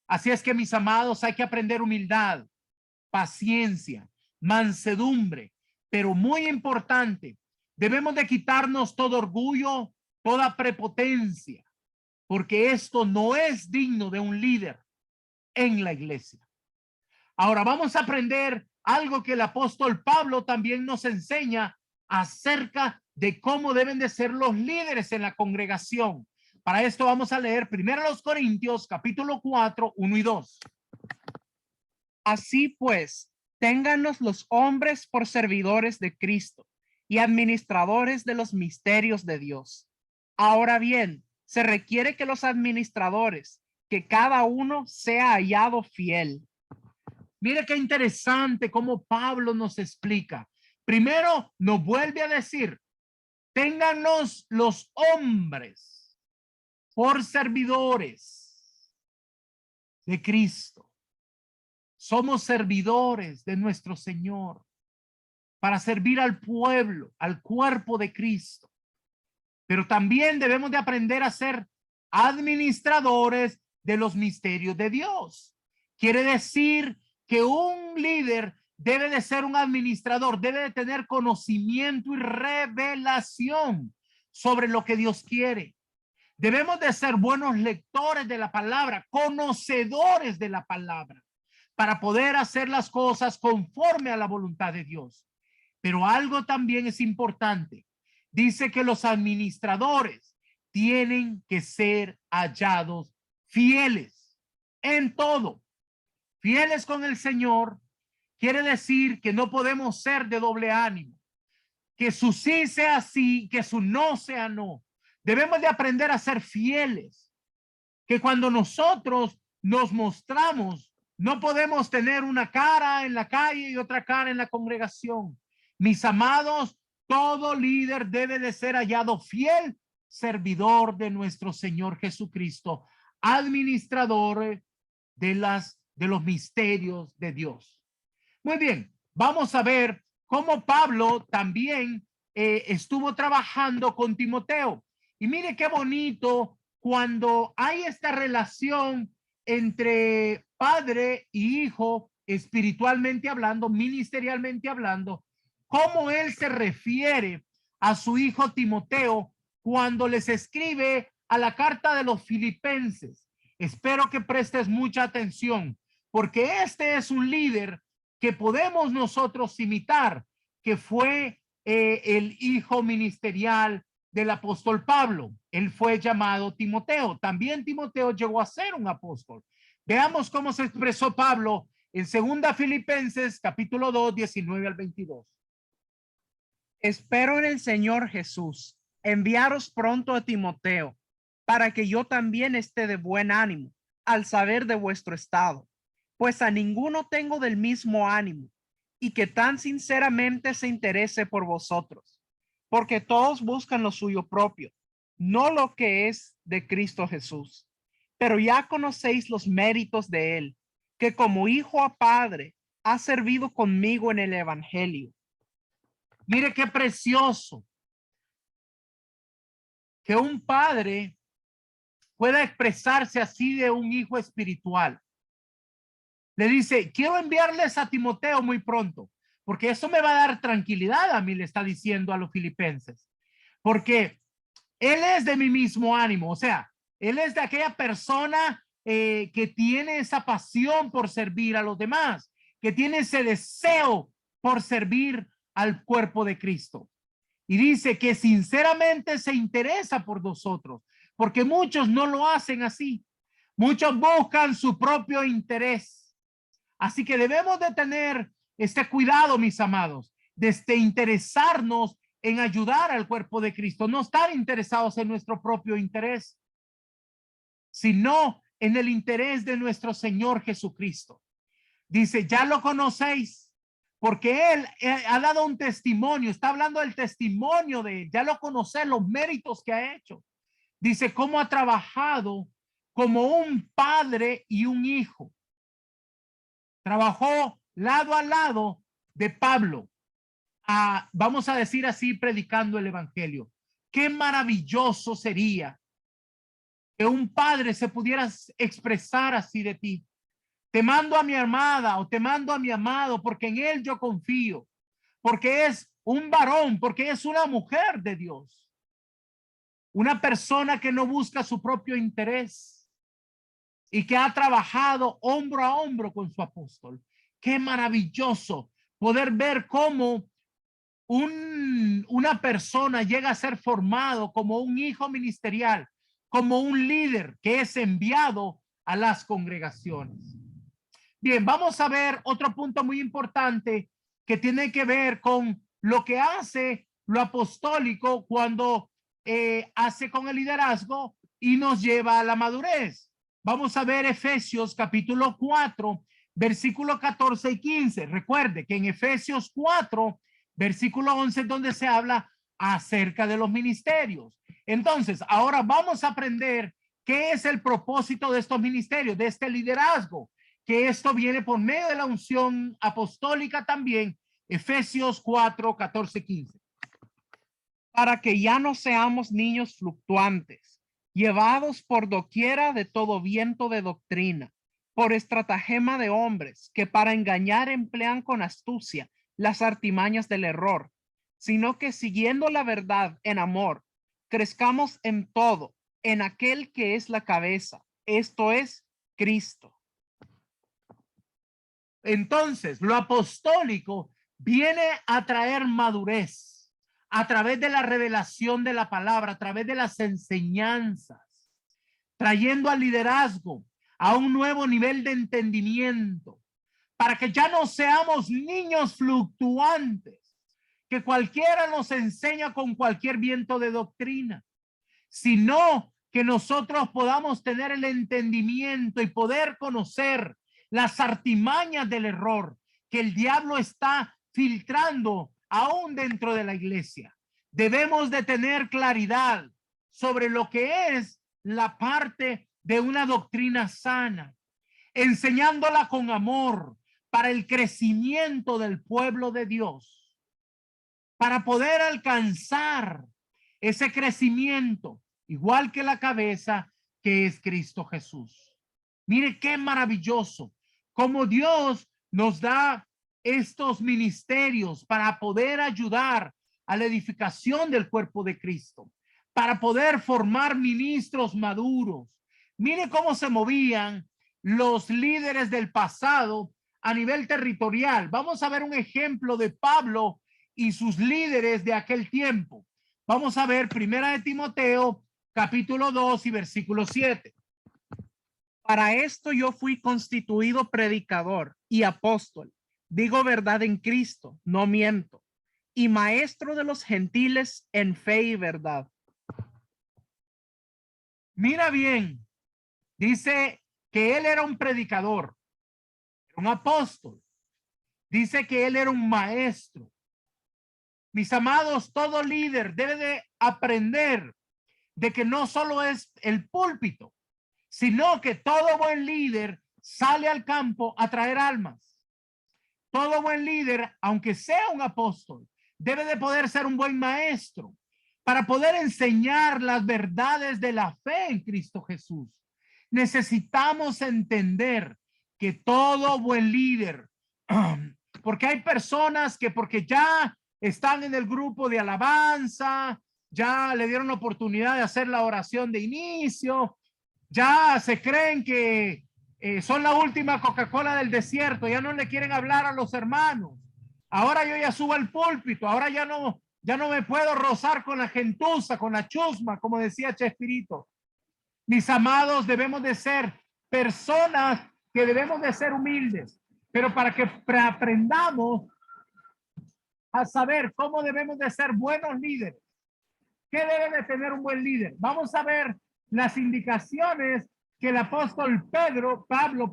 Así es que, mis amados, hay que aprender humildad, paciencia, mansedumbre, pero muy importante, debemos de quitarnos todo orgullo, toda prepotencia, porque esto no es digno de un líder en la iglesia. Ahora vamos a aprender algo que el apóstol Pablo también nos enseña acerca de cómo deben de ser los líderes en la congregación. para esto vamos a leer 1 Corintios capítulo 4, 1 y 2. Así pues, téngannos los hombres por servidores de Cristo y administradores de los misterios de Dios. Ahora bien, se requiere que los administradores, que cada uno sea hallado fiel. Mire qué interesante cómo Pablo nos explica. Primero nos vuelve a decir, téngannos los hombres por servidores de Cristo. Somos servidores de nuestro Señor para servir al pueblo, al cuerpo de Cristo. Pero también debemos de aprender a ser administradores de los misterios de Dios. Quiere decir que un líder debe de ser un administrador, debe de tener conocimiento y revelación sobre lo que Dios quiere. Debemos de ser buenos lectores de la palabra, conocedores de la palabra, para poder hacer las cosas conforme a la voluntad de Dios. Pero algo también es importante. Dice que los administradores tienen que ser hallados fieles en todo. Fieles con el Señor quiere decir que no podemos ser de doble ánimo. Que su sí sea sí, que su no sea no. Debemos de aprender a ser fieles. Que cuando nosotros nos mostramos, no podemos tener una cara en la calle y otra cara en la congregación. Mis amados, todo líder debe de ser hallado fiel, servidor de nuestro Señor Jesucristo, administrador de los misterios de Dios. Muy bien, vamos a ver cómo Pablo también estuvo trabajando con Timoteo. Y mire qué bonito cuando hay esta relación entre padre y hijo, espiritualmente hablando, ministerialmente hablando, cómo él se refiere a su hijo Timoteo cuando les escribe a la carta de los Filipenses. Espero que prestes mucha atención, porque este es un líder que podemos nosotros imitar, que fue el hijo ministerial del apóstol Pablo. Él fue llamado Timoteo. También Timoteo llegó a ser un apóstol. Veamos cómo se expresó Pablo en 2 Filipenses capítulo 2, 19 al 22. Espero en el Señor Jesús enviaros pronto a Timoteo, para que yo también esté de buen ánimo al saber de vuestro estado, pues a ninguno tengo del mismo ánimo, y que tan sinceramente se interese por vosotros, porque todos buscan lo suyo propio, no lo que es de Cristo Jesús. Pero ya conocéis los méritos de él, que como hijo a padre ha servido conmigo en el evangelio. Mire qué precioso que un padre pueda expresarse así de un hijo espiritual. Le dice, quiero enviarles a Timoteo muy pronto, porque eso me va a dar tranquilidad a mí, le está diciendo a los filipenses, porque él es de mi mismo ánimo, o sea, él es de aquella persona que tiene esa pasión por servir a los demás, que tiene ese deseo por servir al cuerpo de Cristo. Y dice que sinceramente se interesa por nosotros, porque muchos no lo hacen así. Muchos buscan su propio interés. Así que debemos de tener este cuidado, mis amados, de interesarnos en ayudar al cuerpo de Cristo, no estar interesados en nuestro propio interés, sino en el interés de nuestro Señor Jesucristo. Dice, ya lo conocéis, porque él ha dado un testimonio, está hablando del testimonio de él, ya lo conocéis, los méritos que ha hecho. Dice, cómo ha trabajado como un padre y un hijo. Trabajó lado a lado de Pablo, vamos a decir así, predicando el evangelio. Qué maravilloso sería que un padre se pudiera expresar así de ti. Te mando a mi amada o te mando a mi amado porque en él yo confío, porque es un varón, porque es una mujer de Dios, una persona que no busca su propio interés y que ha trabajado hombro a hombro con su apóstol. Qué maravilloso poder ver cómo una persona llega a ser formado como un hijo ministerial, como un líder que es enviado a las congregaciones. Bien, vamos a ver otro punto muy importante que tiene que ver con lo que hace lo apostólico cuando hace con el liderazgo y nos lleva a la madurez. Vamos a ver Efesios capítulo 4, versículo 14 y 15. Recuerde que en Efesios 4, versículo 11 es donde se habla acerca de los ministerios. Entonces, ahora vamos a aprender qué es el propósito de estos ministerios, de este liderazgo, que esto viene por medio de la unción apostólica también. Efesios 4, 14, 15. Para que ya no seamos niños fluctuantes, llevados por doquiera de todo viento de doctrina, por estratagema de hombres que para engañar emplean con astucia las artimañas del error, sino que siguiendo la verdad en amor, crezcamos en todo, en aquel que es la cabeza, esto es Cristo. Entonces, lo apostólico viene a traer madurez a través de la revelación de la palabra, a través de las enseñanzas, trayendo al liderazgo a un nuevo nivel de entendimiento, para que ya no seamos niños fluctuantes, que cualquiera nos enseña con cualquier viento de doctrina, sino que nosotros podamos tener el entendimiento y poder conocer las artimañas del error que el diablo está filtrando aún dentro de la iglesia. Debemos de tener claridad sobre lo que es la parte de una doctrina sana, enseñándola con amor para el crecimiento del pueblo de Dios, para poder alcanzar ese crecimiento, igual que la cabeza que es Cristo Jesús. Mire qué maravilloso cómo Dios nos da estos ministerios para poder ayudar a la edificación del cuerpo de Cristo, para poder formar ministros maduros. Mire cómo se movían los líderes del pasado a nivel territorial. Vamos a ver un ejemplo de Pablo y sus líderes de aquel tiempo. Vamos a ver Primera de Timoteo, capítulo 2 y versículo 7. Para esto yo fui constituido predicador y apóstol. Digo verdad en Cristo, no miento. Y maestro de los gentiles en fe y verdad. Mira bien, dice que él era un predicador, un apóstol. Dice que él era un maestro. Mis amados, todo líder debe de aprender de que no solo es el púlpito, sino que todo buen líder sale al campo a traer almas. Todo buen líder, aunque sea un apóstol, debe de poder ser un buen maestro para poder enseñar las verdades de la fe en Cristo Jesús. Necesitamos entender que todo buen líder, porque hay personas que porque ya están en el grupo de alabanza, ya le dieron la oportunidad de hacer la oración de inicio, ya se creen que son la última Coca-Cola del desierto, ya no le quieren hablar a los hermanos. Ahora yo ya subo al púlpito, ahora ya no me puedo rozar con la gentuza, con la chusma, como decía Chespirito. Mis amados, debemos de ser personas que debemos de ser humildes, pero para que aprendamos a saber cómo debemos de ser buenos líderes. ¿Qué debe de tener un buen líder? Vamos a ver las indicaciones que el apóstol Pablo,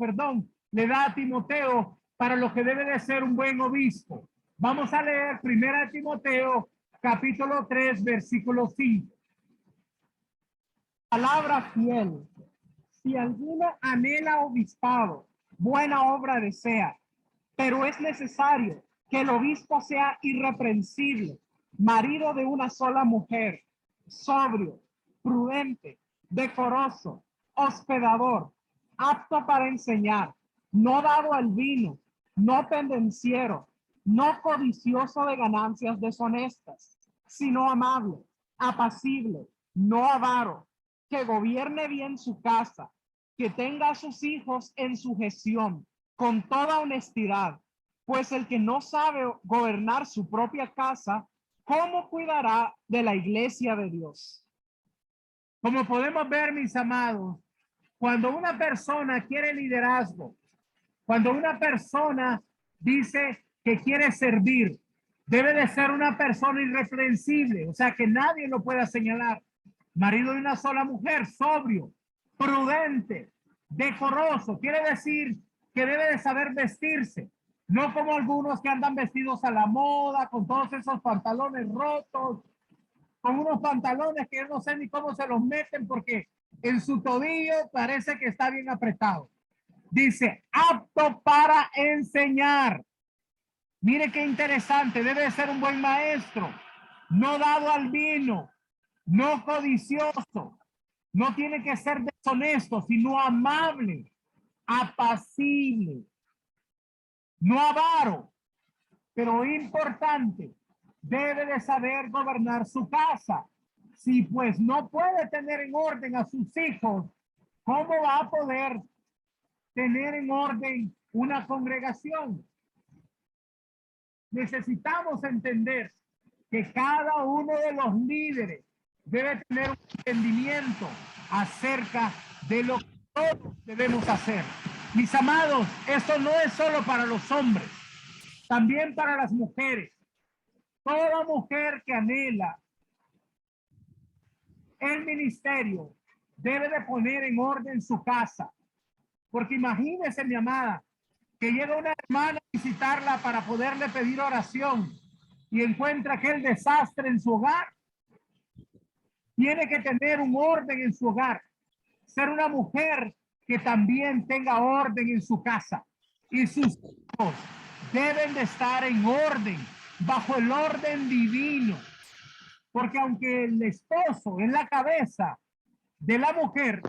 le da a Timoteo para lo que debe de ser un buen obispo. Vamos a leer Primera de Timoteo, capítulo 3, versículo 5. Palabra fiel. Si alguno anhela obispado, buena obra desea, pero es necesario que el obispo sea irreprensible, marido de una sola mujer, sobrio, prudente, decoroso, hospedador, apto para enseñar, no dado al vino, no pendenciero, no codicioso de ganancias deshonestas, sino amable, apacible, no avaro, que gobierne bien su casa, que tenga a sus hijos en sujeción, con toda honestidad, pues el que no sabe gobernar su propia casa, ¿cómo cuidará de la iglesia de Dios? Como podemos ver, mis amados, cuando una persona quiere liderazgo, cuando una persona dice que quiere servir, debe de ser una persona irreprensible, o sea, que nadie lo pueda señalar. Marido de una sola mujer, sobrio, prudente, decoroso. Quiere decir que debe de saber vestirse, no como algunos que andan vestidos a la moda, con todos esos pantalones rotos, con unos pantalones que yo no sé ni cómo se los meten porque en su tobillo parece que está bien apretado. Dice, apto para enseñar. Mire qué interesante, debe de ser un buen maestro, no dado al vino, no codicioso, no tiene que ser deshonesto, sino amable, apacible, no avaro, pero importante, debe de saber gobernar su casa. Si pues no puede tener en orden a sus hijos, ¿cómo va a poder tener en orden una congregación? Necesitamos entender que cada uno de los líderes debe tener un entendimiento acerca de lo que todos debemos hacer. Mis amados, esto no es solo para los hombres, también para las mujeres. Toda mujer que anhela el ministerio debe de poner en orden su casa. Porque imagínese, mi amada, que llega una hermana a visitarla para poderle pedir oración y encuentra aquel desastre en su hogar. Tiene que tener un orden en su hogar. Ser una mujer que también tenga orden en su casa. Y sus hijos deben de estar en orden, bajo el orden divino. Porque aunque el esposo es la cabeza de la mujer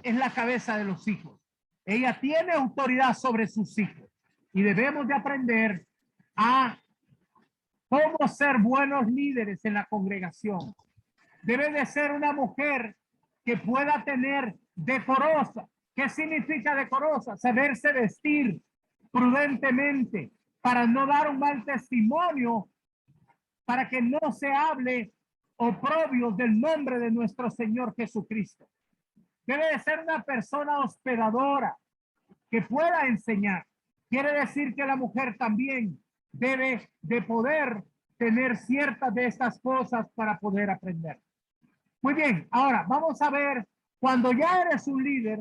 es la cabeza de los hijos. Ella tiene autoridad sobre sus hijos y debemos de aprender a cómo ser buenos líderes en la congregación. Debe de ser una mujer que pueda tener decorosa. ¿Qué significa decorosa? Saberse vestir prudentemente para no dar un mal testimonio, para que no se hable oprobios del nombre de nuestro Señor Jesucristo. Debe de ser una persona hospedadora que pueda enseñar. Quiere decir que la mujer también debe de poder tener ciertas de estas cosas para poder aprender. Muy bien, ahora vamos a ver, cuando ya eres un líder,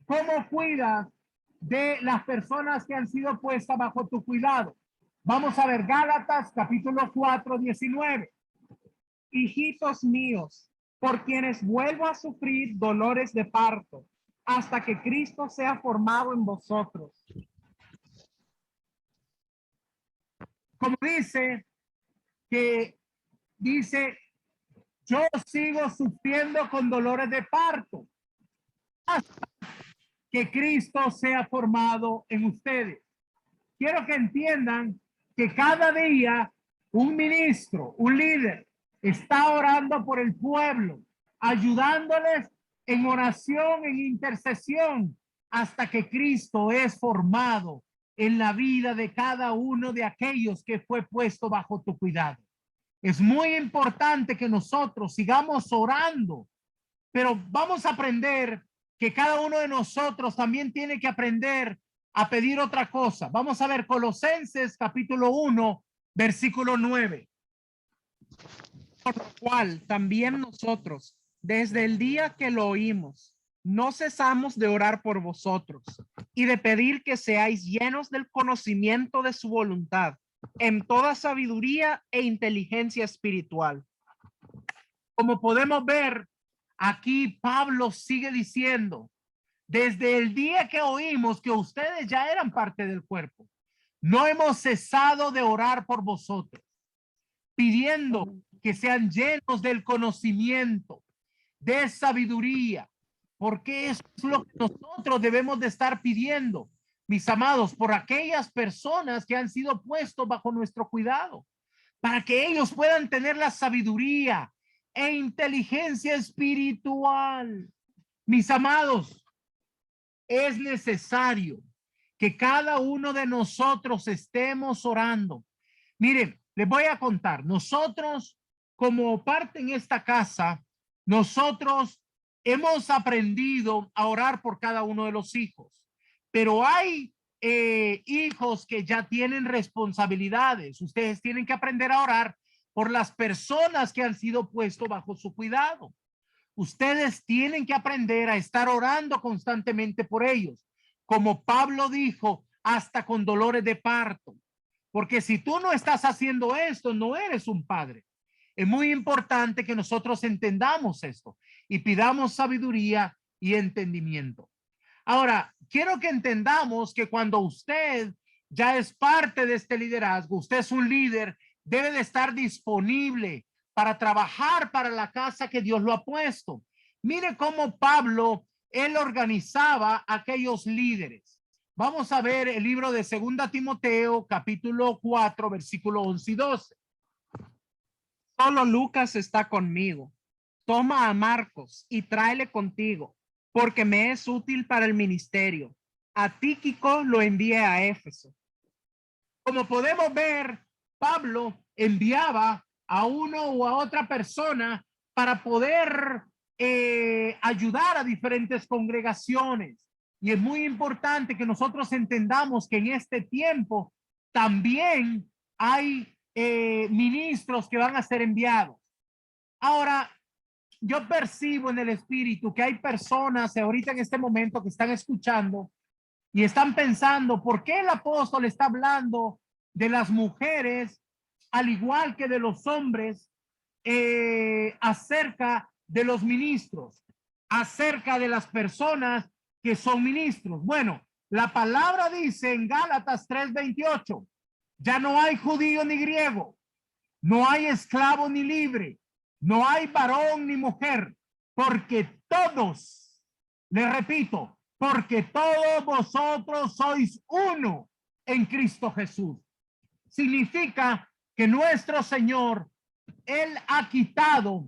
cómo cuidas de las personas que han sido puestas bajo tu cuidado. Vamos a ver Gálatas capítulo 4, 19. Hijitos míos, por quienes vuelvo a sufrir dolores de parto, hasta que Cristo sea formado en vosotros. Como dice, yo sigo sufriendo con dolores de parto, hasta que Cristo sea formado en ustedes. Quiero que entiendan que cada día un ministro, un líder, está orando por el pueblo, ayudándoles en oración, en intercesión, hasta que Cristo es formado en la vida de cada uno de aquellos que fue puesto bajo tu cuidado. Es muy importante que nosotros sigamos orando, pero vamos a aprender que cada uno de nosotros también tiene que aprender a pedir otra cosa. Vamos a ver Colosenses capítulo 1, versículo 9. Por lo cual también nosotros, desde el día que lo oímos, no cesamos de orar por vosotros y de pedir que seáis llenos del conocimiento de su voluntad, en toda sabiduría e inteligencia espiritual. Como podemos ver, aquí Pablo sigue diciendo, desde el día que oímos que ustedes ya eran parte del cuerpo, no hemos cesado de orar por vosotros, pidiendo que sean llenos del conocimiento, de sabiduría, porque eso es lo que nosotros debemos de estar pidiendo, mis amados, por aquellas personas que han sido puestos bajo nuestro cuidado, para que ellos puedan tener la sabiduría e inteligencia espiritual. Mis amados, es necesario que cada uno de nosotros estemos orando. Miren, les voy a contar, nosotros como parte en esta casa, Nosotros hemos aprendido a orar por cada uno de los hijos, pero hay hijos que ya tienen responsabilidades. Ustedes tienen que aprender a orar por las personas que han sido puestos bajo su cuidado. Ustedes tienen que aprender a estar orando constantemente por ellos. Como Pablo dijo, hasta con dolores de parto. Porque si tú no estás haciendo esto, no eres un padre. Es muy importante que nosotros entendamos esto y pidamos sabiduría y entendimiento. Ahora, quiero que entendamos que cuando usted ya es parte de este liderazgo, usted es un líder, debe de estar disponible para trabajar para la casa que Dios lo ha puesto. Mire cómo Pablo, él organizaba a aquellos líderes. Vamos a ver el libro de 2 Timoteo, capítulo 4, versículo 11 y 12. Solo Lucas está conmigo. Toma a Marcos y tráele contigo, porque me es útil para el ministerio. A Tíquico lo envié a Éfeso. Como podemos ver, Pablo enviaba a uno o a otra persona para poder ayudar a diferentes congregaciones. Y es muy importante que nosotros entendamos que en este tiempo también hay ministros que van a ser enviados. Ahora, yo percibo en el espíritu que hay personas ahorita en este momento que están escuchando y están pensando, ¿por qué el apóstol está hablando de las mujeres al igual que de los hombres acerca de los ministros, acerca de las personas que son ministros? Bueno, la palabra dice en Gálatas 3:28, ya no hay judío ni griego, no hay esclavo ni libre, no hay varón ni mujer, porque todos, le repito, porque todos vosotros sois uno en Cristo Jesús. Significa que nuestro Señor, Él ha quitado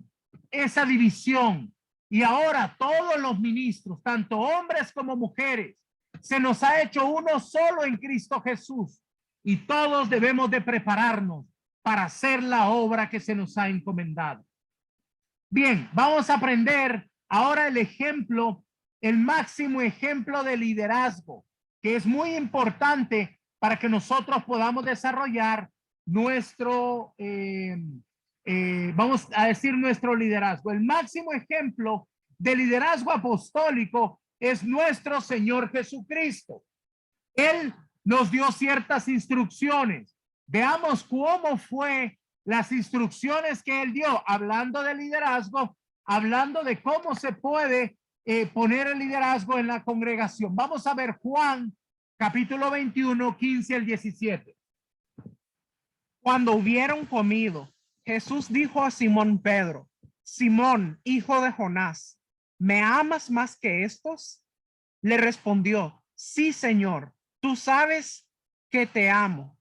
esa división y ahora todos los ministros, tanto hombres como mujeres, se nos ha hecho uno solo en Cristo Jesús y todos debemos de prepararnos para hacer la obra que se nos ha encomendado. Bien, vamos a aprender ahora el ejemplo, el máximo ejemplo de liderazgo, que es muy importante para que nosotros podamos desarrollar nuestro, vamos a decir nuestro liderazgo. El máximo ejemplo de liderazgo apostólico es nuestro Señor Jesucristo. Él nos dio ciertas instrucciones. Veamos cómo fue las instrucciones que él dio, hablando de liderazgo, hablando de cómo se puede poner el liderazgo en la congregación. Vamos a ver Juan, capítulo 21, 15 al 17. Cuando hubieron comido, Jesús dijo a Simón Pedro, Simón, hijo de Jonás, ¿me amas más que estos? Le respondió, sí, Señor, tú sabes que te amo.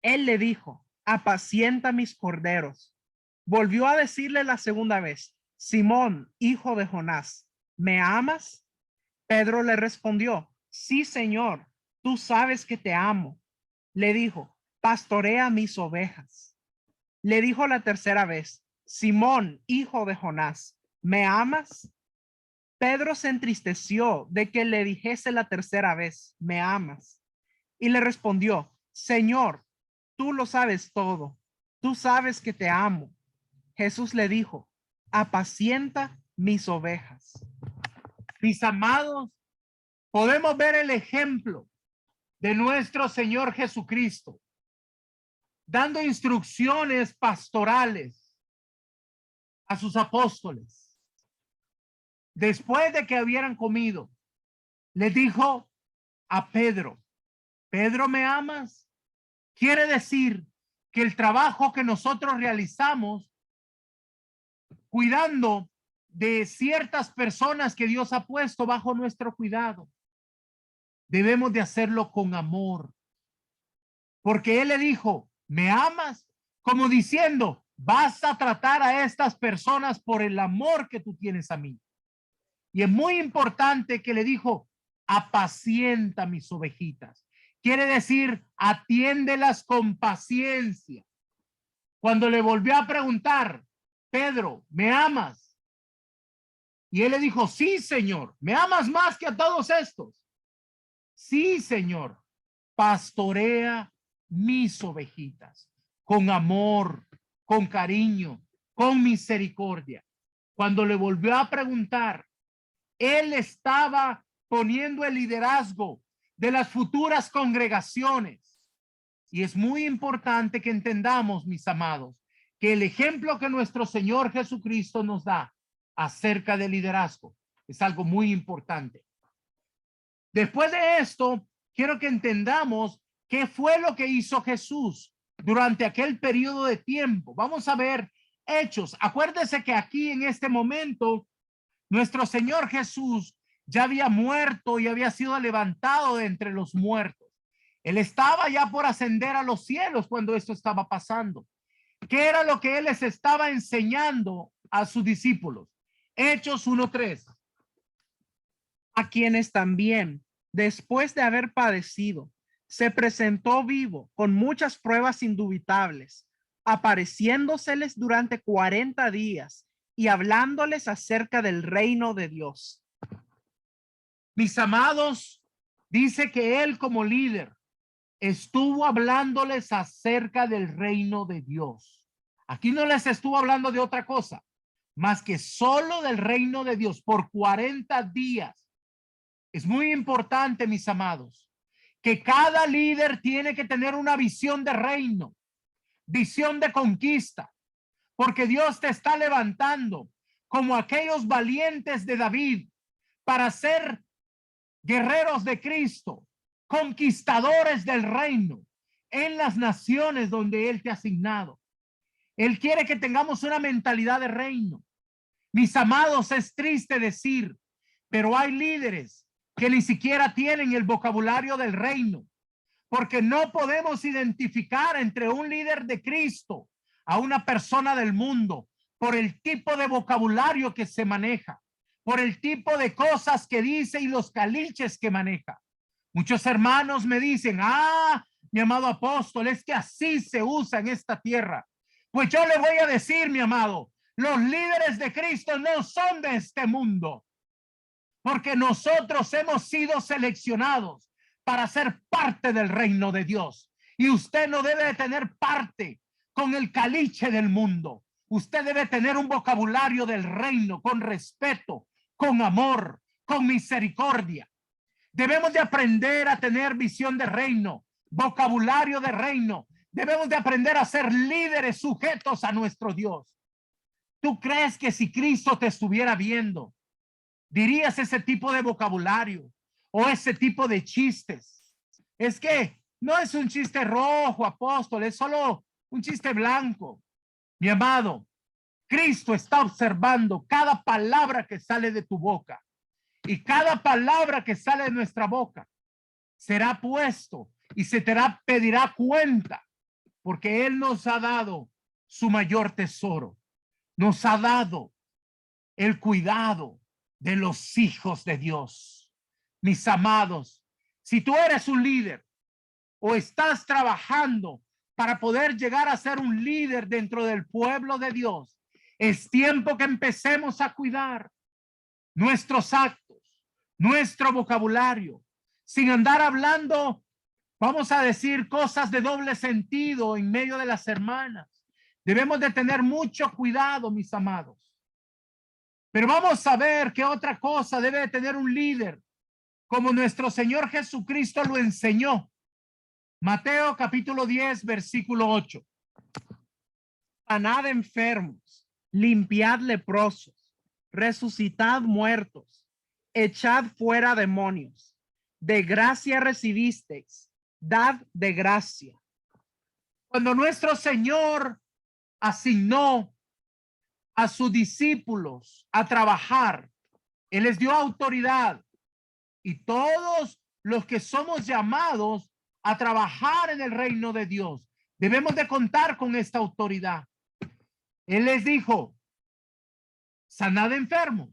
Él le dijo, apacienta mis corderos. Volvió a decirle la segunda vez, Simón, hijo de Jonás, ¿me amas? Pedro le respondió, sí, Señor, tú sabes que te amo. Le dijo, pastorea mis ovejas. Le dijo la tercera vez, Simón, hijo de Jonás, ¿me amas? Pedro se entristeció de que le dijese la tercera vez, ¿me amas? Y le respondió, Señor, tú lo sabes todo, tú sabes que te amo. Jesús le dijo, apacienta mis ovejas. Mis amados, podemos ver el ejemplo de nuestro Señor Jesucristo, dando instrucciones pastorales a sus apóstoles. Después de que hubieran comido, le dijo a Pedro, Pedro, ¿me amas? Quiere decir que el trabajo que nosotros realizamos cuidando de ciertas personas que Dios ha puesto bajo nuestro cuidado, debemos de hacerlo con amor. Porque Él le dijo, ¿me amas? Como diciendo, vas a tratar a estas personas por el amor que tú tienes a mí. Y es muy importante que le dijo, apacienta mis ovejitas. Quiere decir, atiéndelas con paciencia. Cuando le volvió a preguntar, Pedro, ¿me amas? Y él le dijo, sí, Señor, ¿me amas más que a todos estos? Sí, Señor, pastorea mis ovejitas con amor, con cariño, con misericordia. Cuando le volvió a preguntar, él estaba poniendo el liderazgo de las futuras congregaciones. Y es muy importante que entendamos, mis amados, que el ejemplo que nuestro Señor Jesucristo nos da acerca del liderazgo es algo muy importante. Después de esto, quiero que entendamos qué fue lo que hizo Jesús durante aquel periodo de tiempo. Vamos a ver Hechos. Acuérdese que aquí en este momento, nuestro Señor Jesús ya había muerto y había sido levantado de entre los muertos. Él estaba ya por ascender a los cielos cuando esto estaba pasando. ¿Qué era lo que él les estaba enseñando a sus discípulos? Hechos 1:3. A quienes también, después de haber padecido, se presentó vivo con muchas pruebas indubitables, apareciéndoseles durante 40 días y hablándoles acerca del reino de Dios. Mis amados, dice que él como líder estuvo hablándoles acerca del reino de Dios. Aquí no les estuvo hablando de otra cosa, más que solo del reino de Dios por 40 días. Es muy importante, mis amados, que cada líder tiene que tener una visión de reino, visión de conquista, porque Dios te está levantando como aquellos valientes de David para ser guerreros de Cristo, conquistadores del reino en las naciones donde Él te ha asignado. Él quiere que tengamos una mentalidad de reino. Mis amados, es triste decir, pero hay líderes que ni siquiera tienen el vocabulario del reino, porque no podemos identificar entre un líder de Cristo a una persona del mundo por el tipo de vocabulario que se maneja, por el tipo de cosas que dice y los caliches que maneja. Muchos hermanos me dicen, mi amado apóstol, es que así se usa en esta tierra. Pues yo le voy a decir, mi amado, los líderes de Cristo no son de este mundo, porque nosotros hemos sido seleccionados para ser parte del reino de Dios. Y usted no debe de tener parte con el caliche del mundo. Usted debe tener un vocabulario del reino con respeto, con amor, con misericordia. Debemos de aprender a tener visión de reino, vocabulario de reino. Debemos de aprender a ser líderes sujetos a nuestro Dios. ¿Tú crees que si Cristo te estuviera viendo, dirías ese tipo de vocabulario o ese tipo de chistes? Es que no es un chiste rojo, apóstol, es solo un chiste blanco. Mi amado, Cristo está observando cada palabra que sale de tu boca, y cada palabra que sale de nuestra boca será puesto y se te pedirá cuenta, porque Él nos ha dado su mayor tesoro. Nos ha dado el cuidado de los hijos de Dios. Mis amados, si tú eres un líder o estás trabajando para poder llegar a ser un líder dentro del pueblo de Dios, es tiempo que empecemos a cuidar nuestros actos, nuestro vocabulario, sin andar hablando, vamos a decir, cosas de doble sentido en medio de las hermanas. Debemos de tener mucho cuidado, mis amados. Pero vamos a ver qué otra cosa debe de tener un líder, como nuestro Señor Jesucristo lo enseñó. Mateo capítulo 10, versículo 8. Sanad enfermos, limpiad leprosos, resucitad muertos, echad fuera demonios. De gracia recibisteis, dad de gracia. Cuando nuestro Señor asignó a sus discípulos a trabajar, Él les dio autoridad, y todos los que somos llamados a trabajar en el reino de Dios debemos de contar con esta autoridad. Él les dijo: sanad enfermos,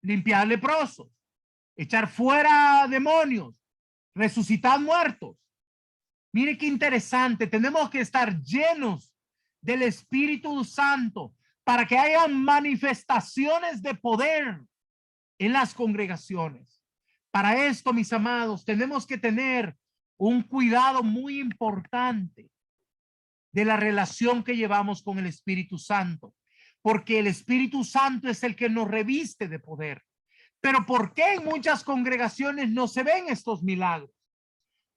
limpiad leprosos, echar fuera demonios, resucitar muertos. Mire qué interesante, tenemos que estar llenos del Espíritu Santo para que haya manifestaciones de poder en las congregaciones. Para esto, mis amados, tenemos que tener un cuidado muy importante de la relación que llevamos con el Espíritu Santo, porque el Espíritu Santo es el que nos reviste de poder. Pero ¿por qué en muchas congregaciones no se ven estos milagros?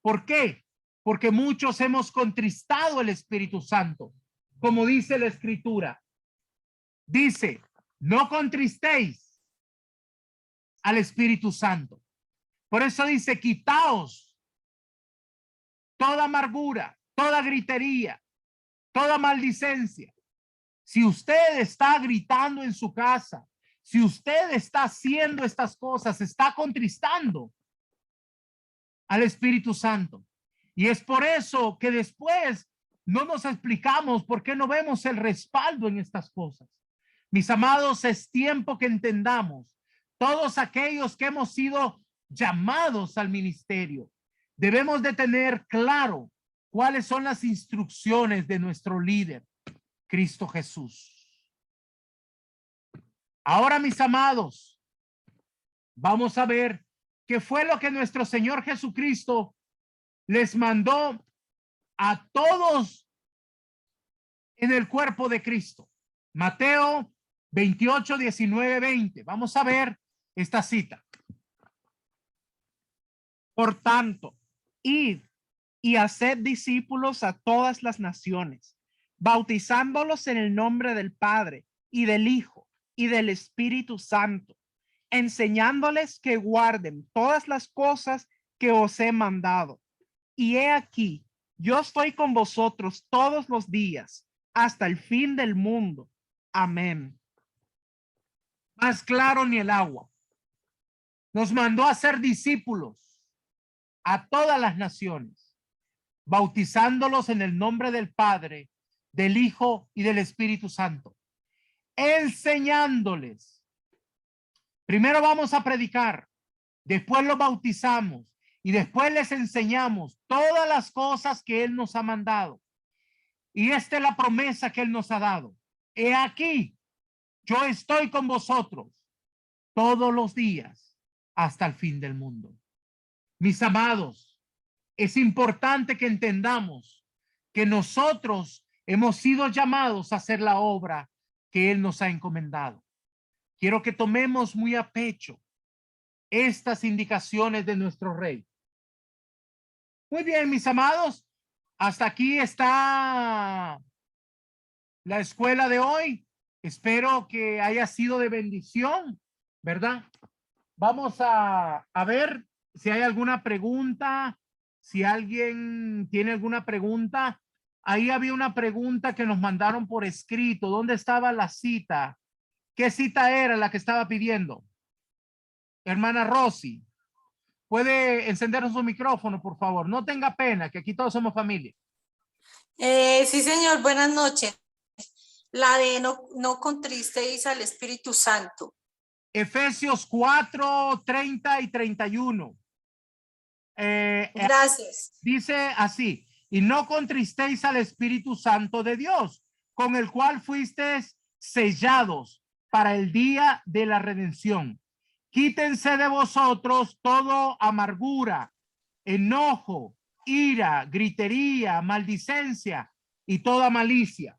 ¿Por qué? Porque muchos hemos contristado el Espíritu Santo, como dice la Escritura. Dice, no contristéis al Espíritu Santo. Por eso dice, quitaos toda amargura, toda gritería, toda maldicencia. Si usted está gritando en su casa, si usted está haciendo estas cosas, está contristando al Espíritu Santo. Y es por eso que después no nos explicamos por qué no vemos el respaldo en estas cosas. Mis amados, es tiempo que entendamos, todos aquellos que hemos sido llamados al ministerio, debemos de tener claro cuáles son las instrucciones de nuestro líder, Cristo Jesús. Ahora, mis amados, vamos a ver qué fue lo que nuestro Señor Jesucristo les mandó a todos en el cuerpo de Cristo. Mateo 28, 19, 20. Vamos a ver esta cita. Por tanto, id y haced discípulos a todas las naciones, bautizándolos en el nombre del Padre y del Hijo y del Espíritu Santo, enseñándoles que guarden todas las cosas que os he mandado. Y he aquí, yo estoy con vosotros todos los días hasta el fin del mundo. Amén. Más claro ni el agua. Nos mandó a ser discípulos a todas las naciones, bautizándolos en el nombre del Padre, del Hijo y del Espíritu Santo, enseñándoles. Primero vamos a predicar, después lo bautizamos y después les enseñamos todas las cosas que Él nos ha mandado. Y esta es la promesa que Él nos ha dado. He aquí, yo estoy con vosotros todos los días hasta el fin del mundo. Mis amados, es importante que entendamos que nosotros hemos sido llamados a hacer la obra que Él nos ha encomendado. Quiero que tomemos muy a pecho estas indicaciones de nuestro Rey. Muy bien, mis amados, hasta aquí está la escuela de hoy. Espero que haya sido de bendición, ¿verdad? Vamos a ver si hay alguna pregunta, si alguien tiene alguna pregunta. Ahí había una pregunta que nos mandaron por escrito. ¿Dónde estaba la cita? ¿Qué cita era la que estaba pidiendo? Hermana Rosy, ¿puede encendernos su micrófono, por favor? No tenga pena, que aquí todos somos familia. Sí, señor, buenas noches. La de no contristéis al Espíritu Santo. Efesios 4, 30 y 31. Gracias. Dice así, y no contristéis al Espíritu Santo de Dios, con el cual fuisteis sellados para el día de la redención. Quítense de vosotros todo amargura, enojo, ira, gritería, maldicencia y toda malicia.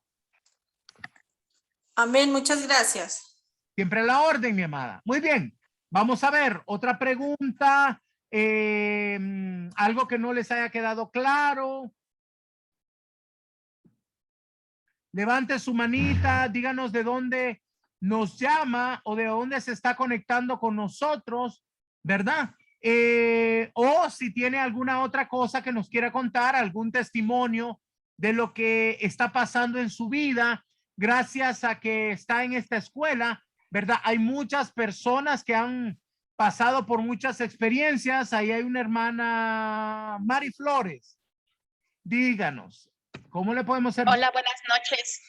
Amén, muchas gracias. Siempre a la orden, mi amada. Muy bien, vamos a ver otra pregunta, algo que no les haya quedado claro. Levante su manita, díganos de dónde nos llama o de dónde se está conectando con nosotros, ¿verdad? O si tiene alguna otra cosa que nos quiera contar, algún testimonio de lo que está pasando en su vida, gracias a que está en esta escuela, ¿verdad? Hay muchas personas que han pasado por muchas experiencias. Ahí hay una hermana, Mari Flores. Díganos, ¿cómo le podemos servir? Hola, buenas noches.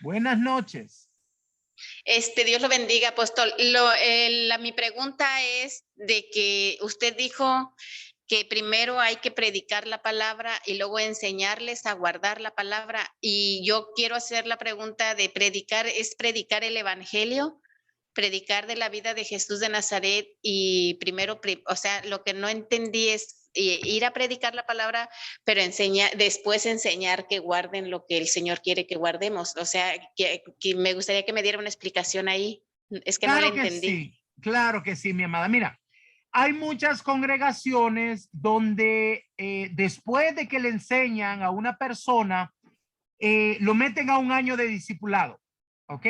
Buenas noches. Dios lo bendiga, apóstol. Mi pregunta es de que usted dijo que primero hay que predicar la palabra y luego enseñarles a guardar la palabra. Y yo quiero hacer la pregunta de predicar, ¿es predicar el evangelio? Predicar de la vida de Jesús de Nazaret y primero, o sea, lo que no entendí es ir a predicar la palabra, pero después enseñar que guarden lo que el Señor quiere que guardemos. O sea, que me gustaría que me diera una explicación ahí. Es que no la entendí. Sí, claro que sí, mi amada. Mira, hay muchas congregaciones donde después de que le enseñan a una persona, lo meten a un año de discipulado, ¿ok?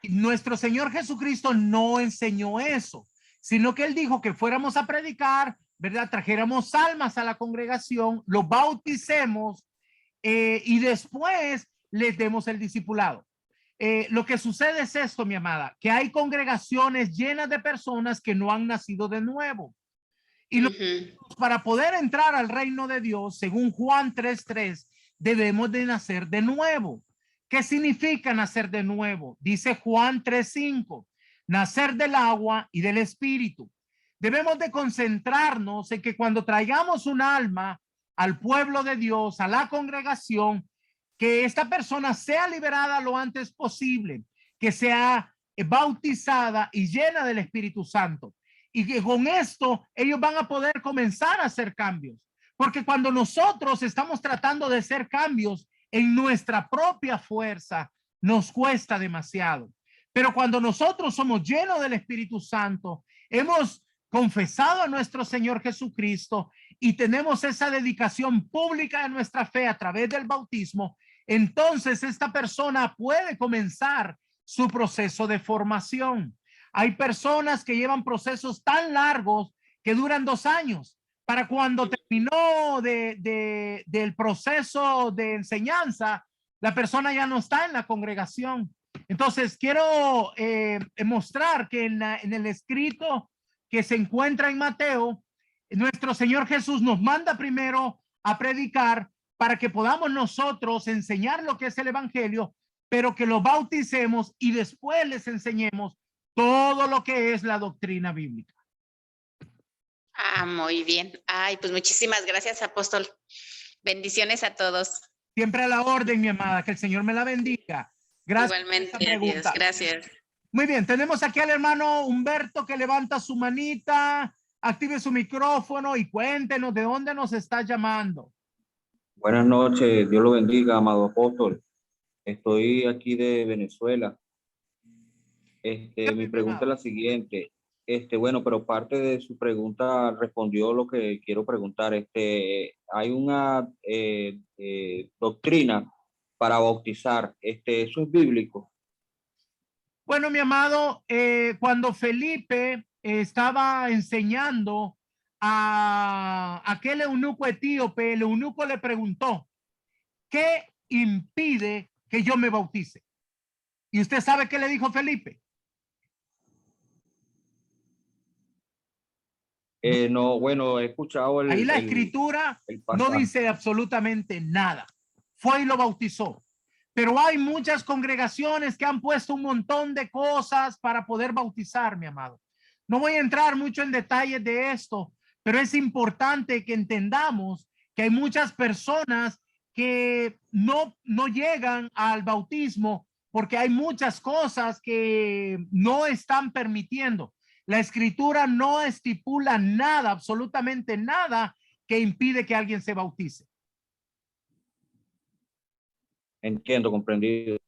Nuestro Señor Jesucristo no enseñó eso, sino que Él dijo que fuéramos a predicar, ¿verdad? Trajéramos almas a la congregación, los bauticemos y después les demos el discipulado. Lo que sucede es esto, mi amada, que hay congregaciones llenas de personas que no han nacido de nuevo. Y para poder entrar al reino de Dios, según Juan 3:3, debemos de nacer de nuevo. ¿Qué significa nacer de nuevo? Dice Juan 3:5, nacer del agua y del espíritu. Debemos de concentrarnos en que cuando traigamos un alma al pueblo de Dios, a la congregación, que esta persona sea liberada lo antes posible, que sea bautizada y llena del Espíritu Santo. Y que con esto ellos van a poder comenzar a hacer cambios. Porque cuando nosotros estamos tratando de hacer cambios en nuestra propia fuerza, nos cuesta demasiado. Pero cuando nosotros somos llenos del Espíritu Santo, hemos confesado a nuestro Señor Jesucristo y tenemos esa dedicación pública de nuestra fe a través del bautismo, entonces esta persona puede comenzar su proceso de formación. Hay personas que llevan procesos tan largos que duran 2 años. Para cuando terminó del proceso de enseñanza, la persona ya no está en la congregación. Entonces, quiero mostrar que en el escrito que se encuentra en Mateo, nuestro Señor Jesús nos manda primero a predicar para que podamos nosotros enseñar lo que es el evangelio, pero que lo bauticemos y después les enseñemos todo lo que es la doctrina bíblica. Ah, muy bien. Ay, pues muchísimas gracias, apóstol. Bendiciones a todos. Siempre a la orden, mi amada, que el Señor me la bendiga. Gracias. Igualmente, Dios, gracias. Muy bien, tenemos aquí al hermano Humberto que levanta su manita, active su micrófono y cuéntenos de dónde nos está llamando. Buenas noches, Dios lo bendiga, amado apóstol. Estoy aquí de Venezuela. Mi pregunta es la siguiente. Bueno, pero parte de su pregunta respondió lo que quiero preguntar. Hay una doctrina para bautizar. ¿Eso es bíblico? Bueno, mi amado, cuando Felipe estaba enseñando a aquel eunuco etíope, el eunuco le preguntó, ¿qué impide que yo me bautice? ¿Y usted sabe qué le dijo Felipe? No, bueno, he escuchado ahí la escritura no dice absolutamente nada. Fue y lo bautizó. Pero hay muchas congregaciones que han puesto un montón de cosas para poder bautizar, mi amado. No voy a entrar mucho en detalles de esto, pero es importante que entendamos que hay muchas personas que no llegan al bautismo porque hay muchas cosas que no están permitiendo. La escritura no estipula nada, absolutamente nada, que impide que alguien se bautice. Entiendo, comprendido.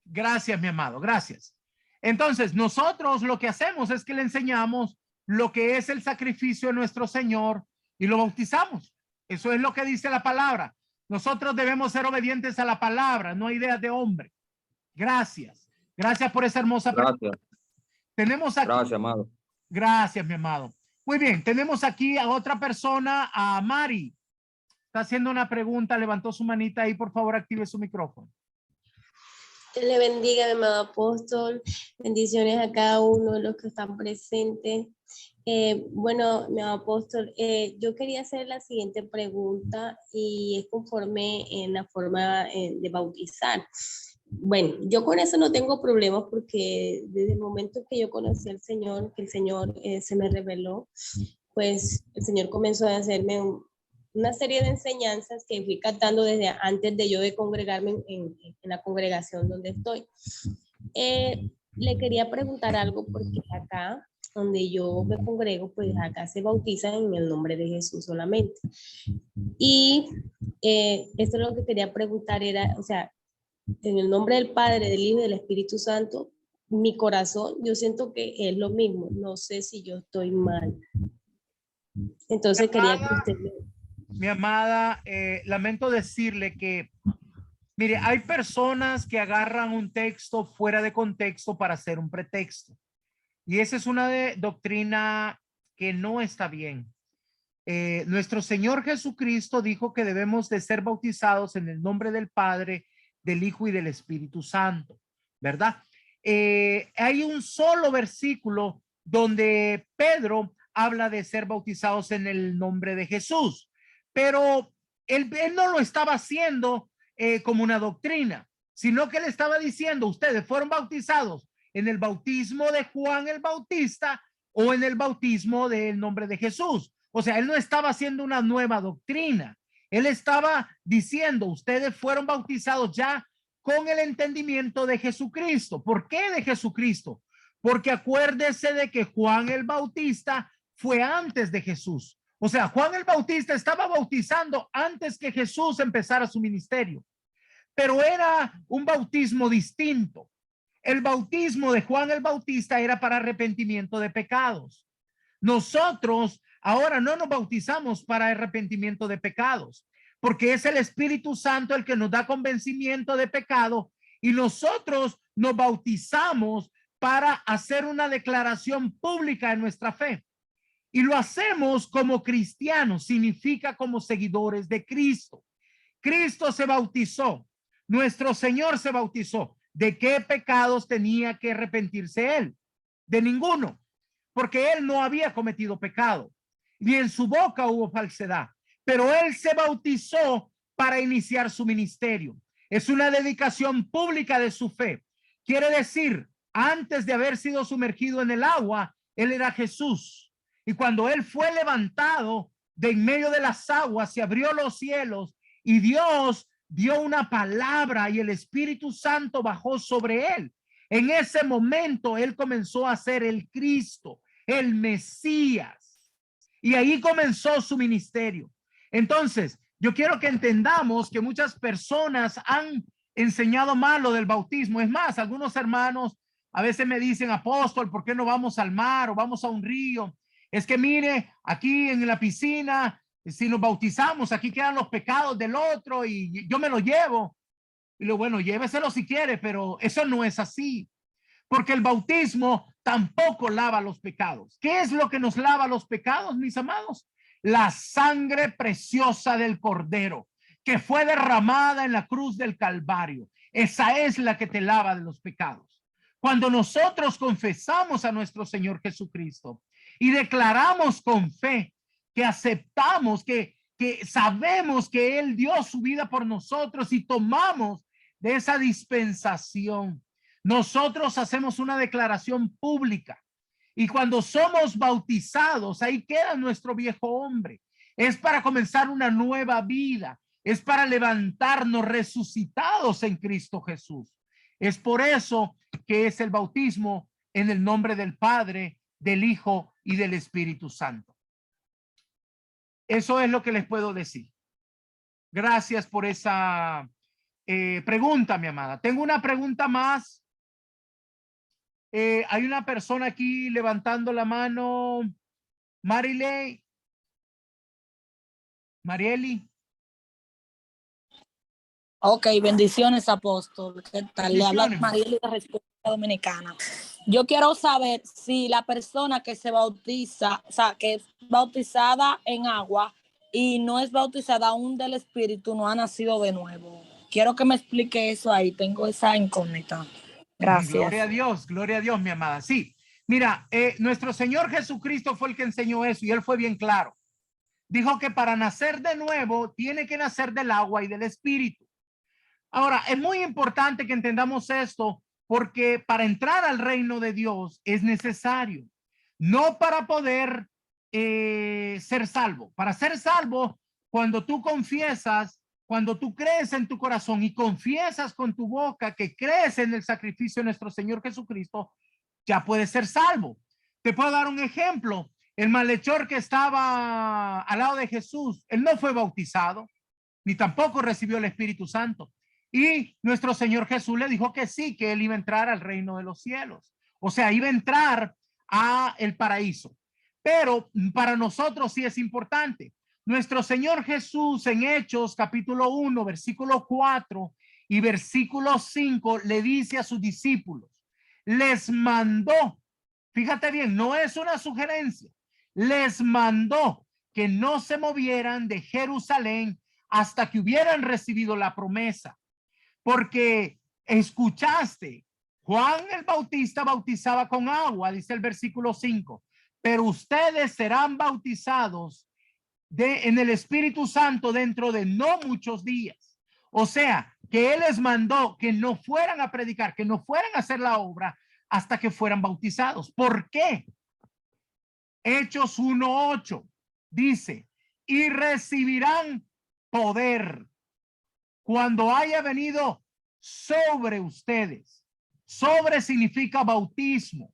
Gracias, mi amado, gracias. Entonces, nosotros lo que hacemos es que le enseñamos lo que es el sacrificio de nuestro Señor y lo bautizamos. Eso es lo que dice la palabra. Nosotros debemos ser obedientes a la palabra, no a ideas de hombre. Gracias. Gracias por esa hermosa pregunta. Tenemos aquí. Gracias, amado. Gracias, mi amado. Muy bien, tenemos aquí a otra persona, a Mari. Está haciendo una pregunta, levantó su manita ahí, por favor, active su micrófono. Dios le bendiga, mi amado apóstol. Bendiciones a cada uno de los que están presentes. Bueno, mi amado apóstol, yo quería hacer la siguiente pregunta y es conforme en la forma de bautizar. Bueno, yo con eso no tengo problemas porque desde el momento que yo conocí al Señor, que el Señor se me reveló, pues el Señor comenzó a hacerme una serie de enseñanzas que fui captando desde antes de yo de congregarme en la congregación donde estoy. Le quería preguntar algo porque acá donde yo me congrego, pues acá se bautizan en el nombre de Jesús solamente. Y esto es lo que quería preguntar, era, o sea, en el nombre del Padre, del Hijo y del Espíritu Santo, mi corazón, yo siento que es lo mismo, no sé si yo estoy mal. Entonces quería que usted me... Mi amada, lamento decirle que, mire, hay personas que agarran un texto fuera de contexto para hacer un pretexto. Y esa es una doctrina que no está bien. Nuestro Señor Jesucristo dijo que debemos de ser bautizados en el nombre del Padre, del Hijo y del Espíritu Santo, ¿verdad? Hay un solo versículo donde Pedro habla de ser bautizados en el nombre de Jesús, pero él no lo estaba haciendo como una doctrina, sino que él estaba diciendo, ustedes fueron bautizados en el bautismo de Juan el Bautista o en el bautismo del nombre de Jesús. O sea, él no estaba haciendo una nueva doctrina. Él estaba diciendo, ustedes fueron bautizados ya con el entendimiento de Jesucristo. ¿Por qué de Jesucristo? Porque acuérdese de que Juan el Bautista fue antes de Jesús. O sea, Juan el Bautista estaba bautizando antes que Jesús empezara su ministerio, pero era un bautismo distinto. El bautismo de Juan el Bautista era para arrepentimiento de pecados. Nosotros ahora no nos bautizamos para arrepentimiento de pecados, porque es el Espíritu Santo el que nos da convencimiento de pecado, y nosotros nos bautizamos para hacer una declaración pública de nuestra fe. Y lo hacemos como cristianos, significa como seguidores de Cristo. Cristo se bautizó, nuestro Señor se bautizó. ¿De qué pecados tenía que arrepentirse él? De ninguno, porque él no había cometido pecado, ni en su boca hubo falsedad, pero él se bautizó para iniciar su ministerio. Es una dedicación pública de su fe. Quiere decir, antes de haber sido sumergido en el agua, él era Jesús. Y cuando él fue levantado de en medio de las aguas, se abrió los cielos y Dios dio una palabra y el Espíritu Santo bajó sobre él. En ese momento él comenzó a ser el Cristo, el Mesías, y ahí comenzó su ministerio. Entonces, yo quiero que entendamos que muchas personas han enseñado mal lo del bautismo. Es más, algunos hermanos a veces me dicen, apóstol, ¿por qué no vamos al mar o vamos a un río? Es que mire, aquí en la piscina, si nos bautizamos, aquí quedan los pecados del otro y yo me lo llevo. Y lo bueno, lléveselo si quiere, pero eso no es así, porque el bautismo tampoco lava los pecados. ¿Qué es lo que nos lava los pecados, mis amados? La sangre preciosa del Cordero que fue derramada en la cruz del Calvario. Esa es la que te lava de los pecados. Cuando nosotros confesamos a nuestro Señor Jesucristo y declaramos con fe que aceptamos, que sabemos que Él dio su vida por nosotros y tomamos de esa dispensación, nosotros hacemos una declaración pública. Y cuando somos bautizados, ahí queda nuestro viejo hombre. Es para comenzar una nueva vida. Es para levantarnos resucitados en Cristo Jesús. Es por eso que es el bautismo en el nombre del Padre, del Hijo y del Espíritu Santo. Eso es lo que les puedo decir. Gracias por esa pregunta, mi amada. Tengo una pregunta más. Hay una persona aquí levantando la mano. Marieli. Ok, bendiciones, apóstol. ¿Qué tal? Le habla Marieli de República Dominicana. Yo quiero saber si la persona que se bautiza, o sea, que es bautizada en agua y no es bautizada aún del Espíritu, no ha nacido de nuevo. Quiero que me explique eso ahí. Tengo esa incógnita. Gracias. Gloria a Dios, mi amada. Sí, mira, nuestro Señor Jesucristo fue el que enseñó eso y él fue bien claro. Dijo que para nacer de nuevo tiene que nacer del agua y del Espíritu. Ahora, es muy importante que entendamos esto porque para entrar al reino de Dios es necesario, no para poder ser salvo. Para ser salvo, cuando tú confiesas, cuando tú crees en tu corazón y confiesas con tu boca que crees en el sacrificio de nuestro Señor Jesucristo, ya puedes ser salvo. Te puedo dar un ejemplo. El malhechor que estaba al lado de Jesús, él no fue bautizado, ni tampoco recibió el Espíritu Santo. Y nuestro Señor Jesús le dijo que sí, que él iba a entrar al reino de los cielos. O sea, iba a entrar a el paraíso. Pero para nosotros sí es importante. Nuestro Señor Jesús en Hechos capítulo 1, versículo 4 y versículo 5 le dice a sus discípulos, les mandó, fíjate bien, no es una sugerencia, les mandó que no se movieran de Jerusalén hasta que hubieran recibido la promesa. Porque escuchaste, Juan el Bautista bautizaba con agua, dice el versículo 5, pero ustedes serán bautizados en el Espíritu Santo dentro de no muchos días. O sea, que él les mandó que no fueran a predicar, que no fueran a hacer la obra hasta que fueran bautizados. ¿Por qué? Hechos 1:8 dice, y recibirán poder cuando haya venido sobre ustedes. Sobre significa bautismo.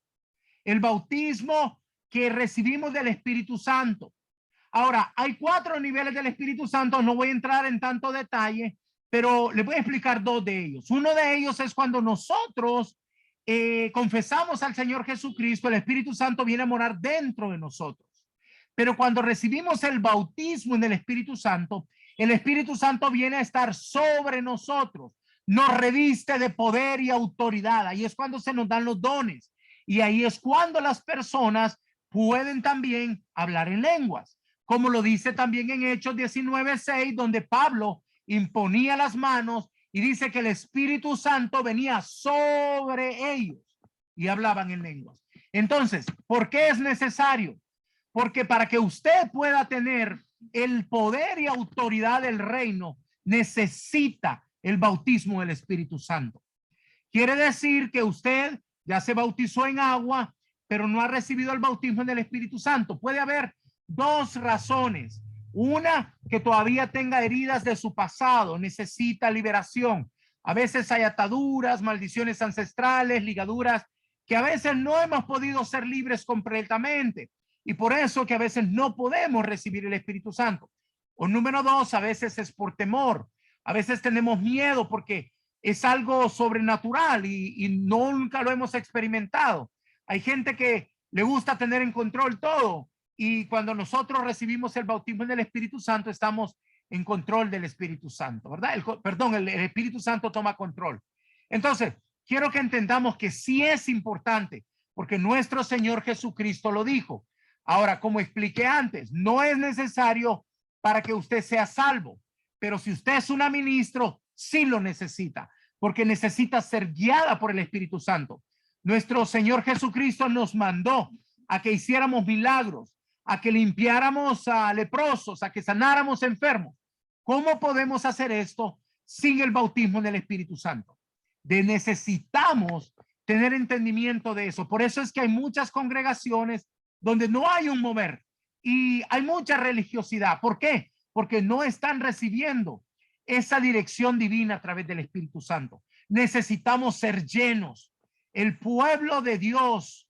El bautismo que recibimos del Espíritu Santo. Ahora, hay 4 niveles del Espíritu Santo. No voy a entrar en tanto detalle, pero les voy a explicar 2 de ellos. Uno de ellos es cuando nosotros confesamos al Señor Jesucristo, el Espíritu Santo viene a morar dentro de nosotros. Pero cuando recibimos el bautismo en el Espíritu Santo viene a estar sobre nosotros, nos reviste de poder y autoridad. Ahí es cuando se nos dan los dones. Y ahí es cuando las personas pueden también hablar en lenguas. Como lo dice también en Hechos 19:6, donde Pablo imponía las manos y dice que el Espíritu Santo venía sobre ellos y hablaban en lenguas. Entonces, ¿por qué es necesario? Porque para que usted pueda tener el poder y autoridad del reino, necesita el bautismo del Espíritu Santo. Quiere decir que usted ya se bautizó en agua, pero no ha recibido el bautismo del Espíritu Santo. Puede haber 2 razones. Una, que todavía tenga heridas de su pasado, necesita liberación. A veces hay ataduras, maldiciones ancestrales, ligaduras, que a veces no hemos podido ser libres completamente. Y por eso que a veces no podemos recibir el Espíritu Santo. O número 2, a veces es por temor. A veces tenemos miedo porque es algo sobrenatural y nunca lo hemos experimentado. Hay gente que le gusta tener en control todo. Y cuando nosotros recibimos el bautismo del Espíritu Santo, estamos en control del Espíritu Santo, ¿verdad? El Espíritu Santo toma control. Entonces, quiero que entendamos que sí es importante, porque nuestro Señor Jesucristo lo dijo. Ahora, como expliqué antes, no es necesario para que usted sea salvo, pero si usted es un ministro, sí lo necesita, porque necesita ser guiada por el Espíritu Santo. Nuestro Señor Jesucristo nos mandó a que hiciéramos milagros, a que limpiáramos a leprosos, a que sanáramos enfermos. ¿Cómo podemos hacer esto sin el bautismo del Espíritu Santo? Necesitamos tener entendimiento de eso. Por eso es que hay muchas congregaciones donde no hay un mover y hay mucha religiosidad. ¿Por qué? Porque no están recibiendo esa dirección divina a través del Espíritu Santo. Necesitamos ser llenos. El pueblo de Dios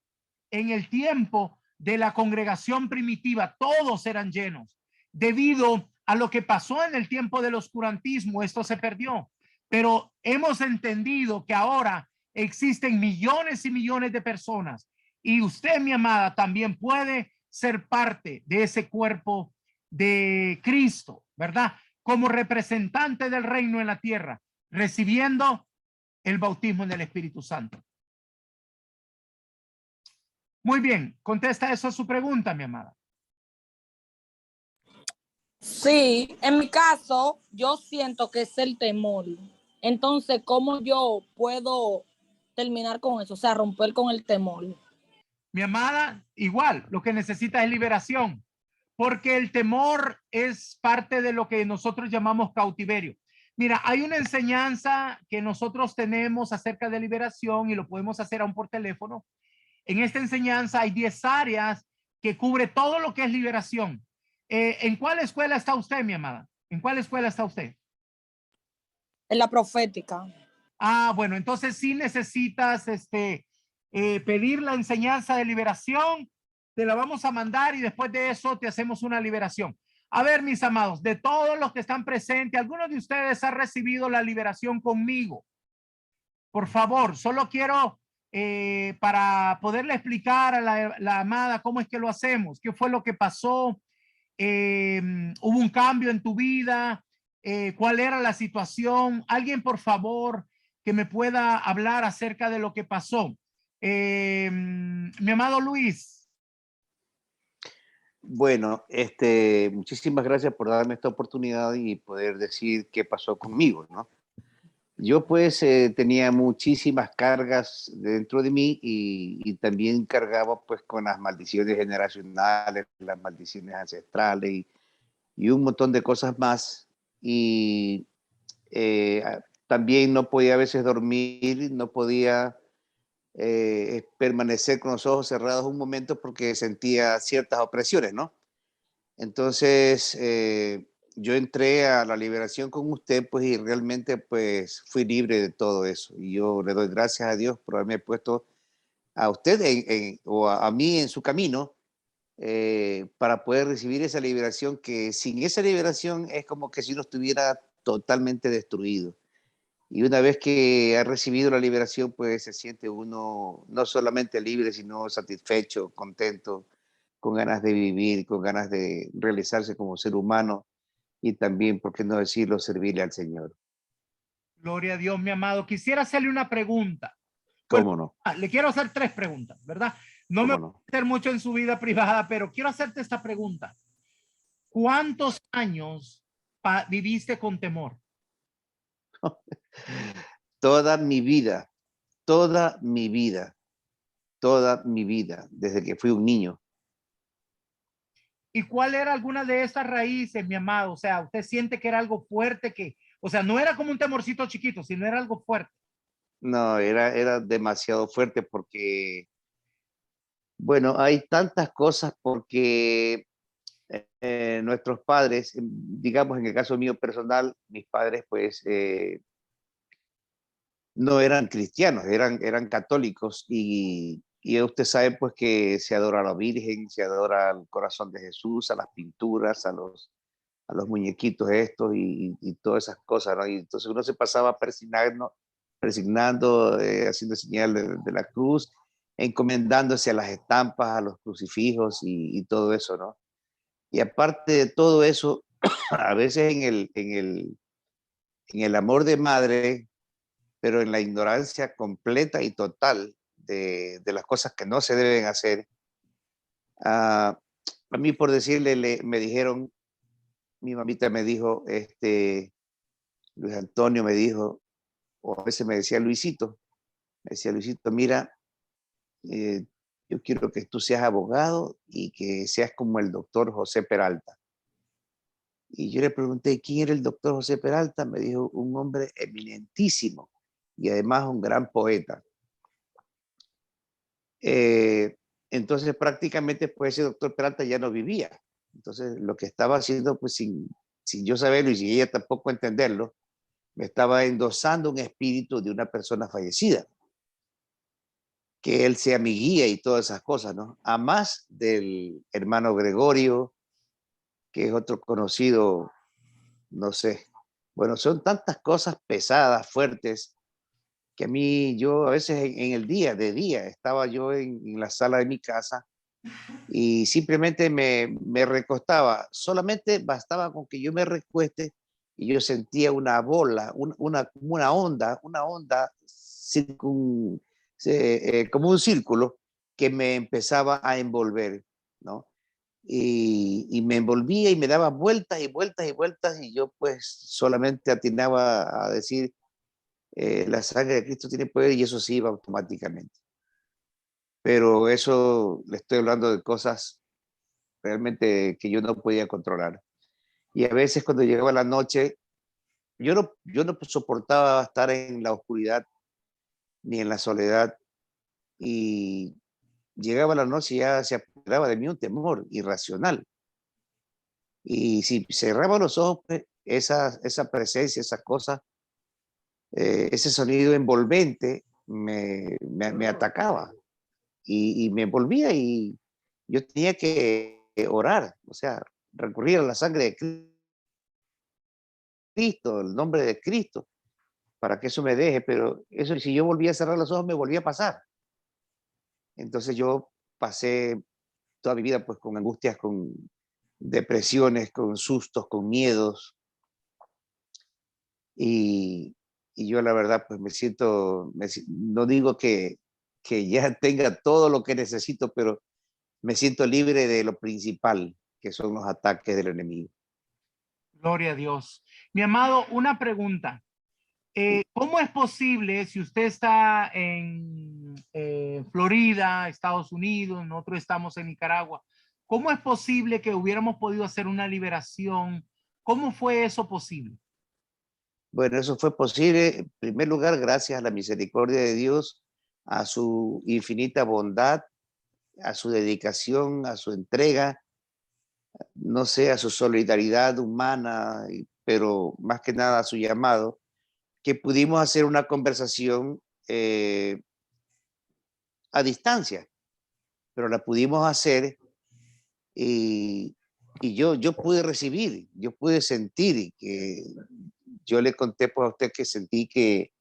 en el tiempo de la congregación primitiva, todos eran llenos. Debido a lo que pasó en el tiempo del oscurantismo, esto se perdió. Pero hemos entendido que ahora existen millones y millones de personas. Y usted, mi amada, también puede ser parte de ese cuerpo de Cristo, ¿verdad? Como representante del reino en la tierra, recibiendo el bautismo en el Espíritu Santo. Muy bien, contesta eso a su pregunta, mi amada. Sí, en mi caso, yo siento que es el temor. Entonces, ¿cómo yo puedo terminar con eso? O sea, romper con el temor. Mi amada, igual, lo que necesita es liberación, porque el temor es parte de lo que nosotros llamamos cautiverio. Mira, hay una enseñanza que nosotros tenemos acerca de liberación y lo podemos hacer aún por teléfono. En esta enseñanza hay 10 áreas que cubre todo lo que es liberación. ¿En cuál escuela está usted, mi amada? ¿En cuál escuela está usted? En la profética. Ah, bueno, entonces sí necesitas pedir la enseñanza de liberación, te la vamos a mandar y después de eso te hacemos una liberación. A ver, mis amados, de todos los que están presentes, ¿alguno de ustedes ha recibido la liberación conmigo? Por favor, solo quiero para poderle explicar a la amada cómo es que lo hacemos, qué fue lo que pasó, hubo un cambio en tu vida, cuál era la situación. Alguien, por favor, que me pueda hablar acerca de lo que pasó. Mi amado Luis. Bueno, muchísimas gracias por darme esta oportunidad y poder decir qué pasó conmigo, ¿no? Yo pues tenía muchísimas cargas dentro de mí y también cargaba pues con las maldiciones generacionales, las maldiciones ancestrales y un montón de cosas más. Y también no podía a veces dormir, no podía permanecer con los ojos cerrados un momento porque sentía ciertas opresiones, ¿no? Entonces, yo entré a la liberación con usted, pues, y realmente, pues, fui libre de todo eso. Y yo le doy gracias a Dios por haberme puesto a usted o a mí en su camino para poder recibir esa liberación, que sin esa liberación es como que si uno estuviera totalmente destruido. Y una vez que ha recibido la liberación, pues se siente uno no solamente libre, sino satisfecho, contento, con ganas de vivir, con ganas de realizarse como ser humano y también, ¿por qué no decirlo?, servirle al Señor. Gloria a Dios, mi amado. Quisiera hacerle una pregunta. ¿Cómo no? Le quiero hacer 3 preguntas, ¿verdad? No me voy a meter mucho en su vida privada, pero quiero hacerte esta pregunta. ¿Cuántos años viviste con temor? Toda mi vida, toda mi vida, toda mi vida, desde que fui un niño. ¿Y cuál era alguna de estas raíces, mi amado? O sea, usted siente que era algo fuerte o sea, no era como un temorcito chiquito, sino era algo fuerte. No, era demasiado fuerte porque, bueno, hay tantas cosas porque nuestros padres, digamos en el caso mío personal, mis padres pues no eran cristianos, eran católicos y usted sabe pues que se adora a la Virgen, se adora al corazón de Jesús, a las pinturas, a los muñequitos estos y todas esas cosas, ¿no? Y entonces uno se pasaba persignando, haciendo señal de la cruz, encomendándose a las estampas, a los crucifijos y todo eso, ¿no? Y aparte de todo eso, a veces en el amor de madre, pero en la ignorancia completa y total de las cosas que no se deben hacer, a mí por decirle, me dijeron, mi mamita me dijo, Luis Antonio me dijo, o a veces me decía Luisito, mira, yo quiero que tú seas abogado y que seas como el doctor José Peralta. Y yo le pregunté, ¿quién era el doctor José Peralta? Me dijo, un hombre eminentísimo y además un gran poeta. Entonces prácticamente pues ese doctor Peralta ya no vivía. Entonces lo que estaba haciendo pues sin yo saberlo y sin ella tampoco entenderlo, me estaba endosando un espíritu de una persona fallecida. Que él sea mi guía y todas esas cosas, ¿no? A más del hermano Gregorio, que es otro conocido, no sé. Bueno, son tantas cosas pesadas, fuertes, que a mí, yo a veces en el día, de día, estaba yo en la sala de mi casa y simplemente me recostaba. Solamente bastaba con que yo me recueste y yo sentía una bola, una onda como un círculo que me empezaba a envolver, ¿no? Y me envolvía y me daba vueltas y vueltas y vueltas y yo pues solamente atinaba a decir, la sangre de Cristo tiene poder y eso sí iba automáticamente. Pero eso le estoy hablando de cosas realmente que yo no podía controlar. Y a veces cuando llegaba la noche, yo no soportaba estar en la oscuridad ni en la soledad y llegaba la noche y ya se apoderaba de mí un temor irracional. Y si cerraba los ojos, pues, esa presencia, esa cosa, ese sonido envolvente me atacaba y me envolvía, y yo tenía que orar, o sea, recurrir a la sangre de Cristo, el nombre de Cristo, para que eso me deje. Pero eso, si yo volvía a cerrar los ojos, me volvía a pasar. Entonces yo pasé toda mi vida pues con angustias, con depresiones, con sustos, con miedos. Y yo la verdad pues me siento, no digo que ya tenga todo lo que necesito, pero me siento libre de lo principal, que son los ataques del enemigo. Gloria a Dios. Mi amado, una pregunta. ¿Cómo es posible, si usted está en Florida, Estados Unidos, nosotros estamos en Nicaragua, cómo es posible que hubiéramos podido hacer una liberación? ¿Cómo fue eso posible? Bueno, eso fue posible, en primer lugar, gracias a la misericordia de Dios, a su infinita bondad, a su dedicación, a su entrega, no sé, a su solidaridad humana, pero más que nada a su llamado, que pudimos hacer una conversación a distancia, pero la pudimos hacer, y yo pude recibir, yo pude sentir que yo le conté pues a usted que sentí que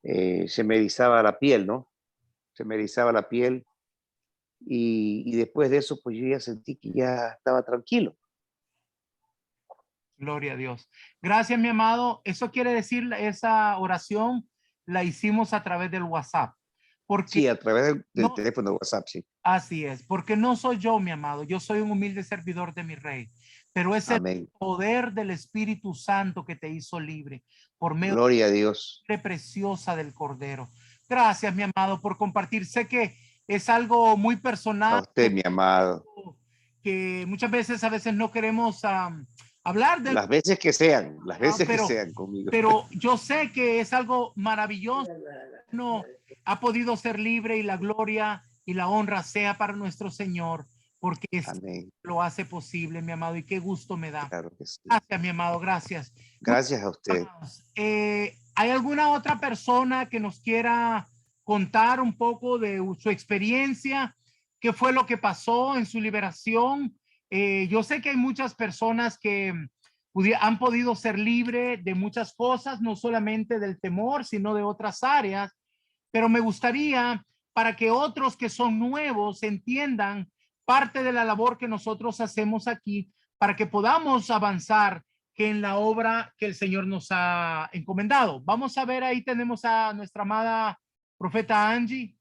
se me erizaba la piel, ¿no? Se me erizaba la piel, y después de eso pues yo ya sentí que ya estaba tranquilo. Gloria a Dios. Gracias, mi amado. Eso quiere decir, esa oración la hicimos a través del WhatsApp. Porque Sí, a través del no, teléfono de WhatsApp, sí. así es, porque no soy yo, mi amado. Yo soy un humilde servidor de mi Rey. Pero es el Amén. poder del Espíritu Santo que te hizo libre por medio Gloria a Dios. de la preciosa del Cordero. Gracias, mi amado, por compartir. Sé que es algo muy A personal, usted, mi amado. que muchas veces, no queremos hablar de, Las veces que sean, las veces que pero sean conmigo. yo sé que es algo maravilloso. No ha podido ser libre, y la gloria y la honra sea para nuestro Señor, porque Amén. lo hace posible, mi amado, y qué gusto me da. Claro que sí. Gracias, mi amado, gracias. Gracias a usted. ¿Hay alguna otra persona que nos quiera contar un poco de su experiencia? ¿Qué fue lo que pasó en su liberación? Yo sé que hay muchas personas que han podido ser libres de muchas cosas, no solamente del temor, sino de otras áreas, pero me gustaría, para que otros que son nuevos entiendan parte de la labor que nosotros hacemos aquí, para que podamos avanzar que en la obra que el Señor nos ha encomendado. Vamos a ver, ahí tenemos a nuestra amada profeta Angie.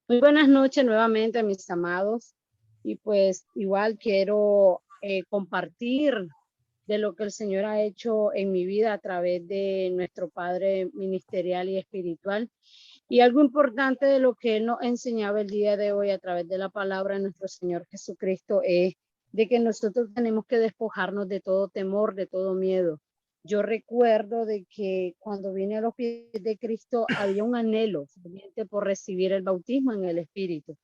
Muy buenas noches nuevamente, mis amados. Y pues igual quiero compartir de lo que el Señor ha hecho en mi vida a través de nuestro Padre ministerial y espiritual. Y algo importante de lo que Él nos enseñaba el día de hoy a través de la palabra de nuestro Señor Jesucristo es de que nosotros tenemos que despojarnos de todo temor, de todo miedo. Yo recuerdo de que cuando vine a los pies de Cristo había un anhelo por recibir el bautismo en el Espíritu.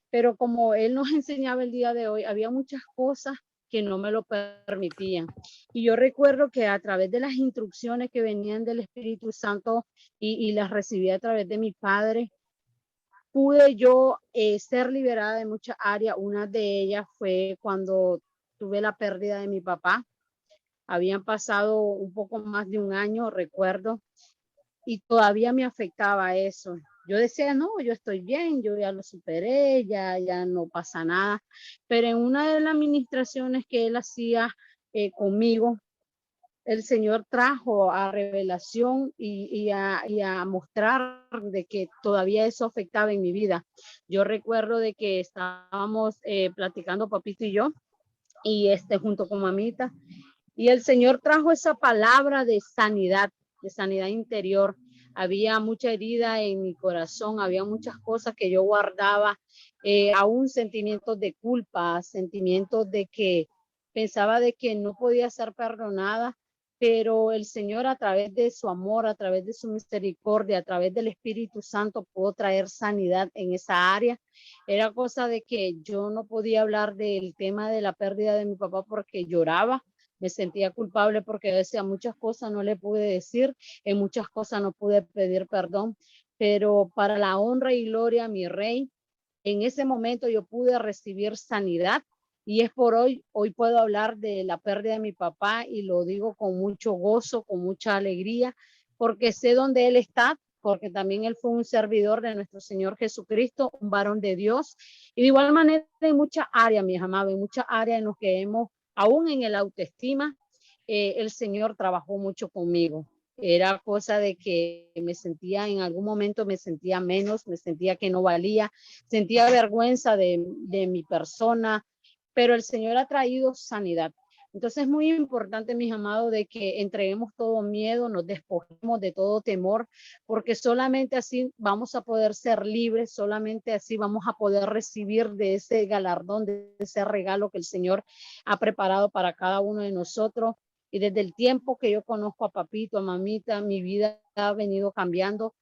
Pero como Él nos enseñaba el día de hoy, había muchas cosas que no me lo permitían. Y yo recuerdo que a través de las instrucciones que venían del Espíritu Santo y las recibí a través de mi Padre, pude yo ser liberada de muchas áreas. Una de ellas fue cuando tuve la pérdida de mi papá. Habían pasado un poco más de un año, recuerdo, y todavía me afectaba eso. Yo decía, no, yo estoy bien, yo ya lo superé, ya no pasa nada. Pero en una de las administraciones que él hacía conmigo, el Señor trajo a revelación y a mostrar de que todavía eso afectaba en mi vida. Yo recuerdo de que estábamos platicando papito y yo, y junto con mamita, y el Señor trajo esa palabra de sanidad interior. Había mucha herida en mi corazón, había muchas cosas que yo guardaba, aún sentimientos de culpa, sentimientos de que pensaba de que no podía ser perdonada, pero el Señor a través de su amor, a través de su misericordia, a través del Espíritu Santo pudo traer sanidad en esa área. Era cosa de que yo no podía hablar del tema de la pérdida de mi papá porque lloraba, me sentía culpable porque decía muchas cosas no le pude decir, en muchas cosas no pude pedir perdón, pero para la honra y gloria a mi Rey, en ese momento yo pude recibir sanidad. Y es por hoy puedo hablar de la pérdida de mi papá y lo digo con mucho gozo, con mucha alegría, porque sé dónde él está, porque también él fue un servidor de nuestro Señor Jesucristo, un varón de Dios. Y de igual manera en muchas áreas, mis amados, en muchas áreas en las que hemos, aún en el autoestima, el Señor trabajó mucho conmigo. Era cosa de que me sentía, en algún momento me sentía menos, me sentía que no valía, sentía vergüenza de mi persona, pero el Señor ha traído sanidad. Entonces es muy importante, mis amados, de que entreguemos todo miedo, nos despojemos de todo temor, porque solamente así vamos a poder ser libres, solamente así vamos a poder recibir de ese galardón, de ese regalo que el Señor ha preparado para cada uno de nosotros. Y desde el tiempo que yo conozco a papito, a mamita, mi vida ha venido cambiando,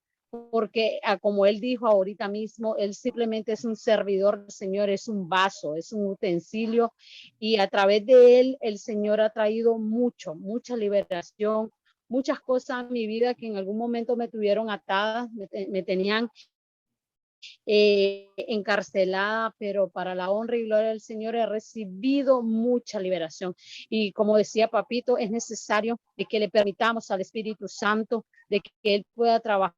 porque como él dijo ahorita mismo, él simplemente es un servidor del Señor, es un vaso, es un utensilio, y a través de él el Señor ha traído mucha liberación, muchas cosas a mi vida que en algún momento me tuvieron atadas, me tenían encarcelada, pero para la honra y gloria del Señor he recibido mucha liberación. Y como decía papito, es necesario de que le permitamos al Espíritu Santo de que él pueda trabajar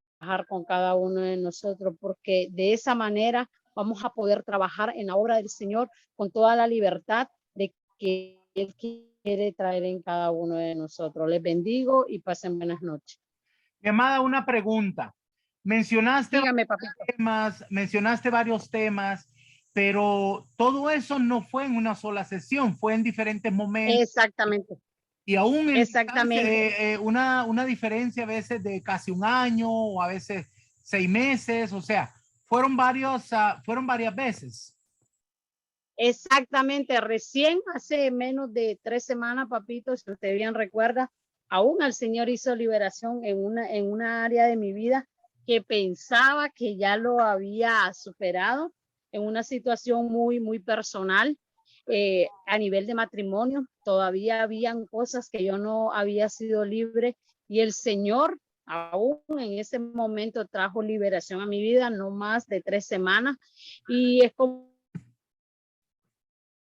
con cada uno de nosotros, porque de esa manera vamos a poder trabajar en la obra del Señor con toda la libertad de que él quiere traer en cada uno de nosotros. Les bendigo y pasen buenas noches. Mi amada, una pregunta. Mencionaste Dígame, papito. mencionaste varios temas, pero todo eso no fue en una sola sesión, fue en diferentes momentos. Exactamente. Y aún en exactamente. Una diferencia a veces de casi un año o a veces 6 meses, o sea, fueron varias veces. Exactamente, recién hace menos de 3 semanas, papito, si usted bien recuerda, aún el Señor hizo liberación en una área de mi vida que pensaba que ya lo había superado, en una situación muy personal, a nivel de matrimonio. Todavía habían cosas que yo no había sido libre y el Señor aún en ese momento trajo liberación a mi vida, no más de 3 semanas. Y es como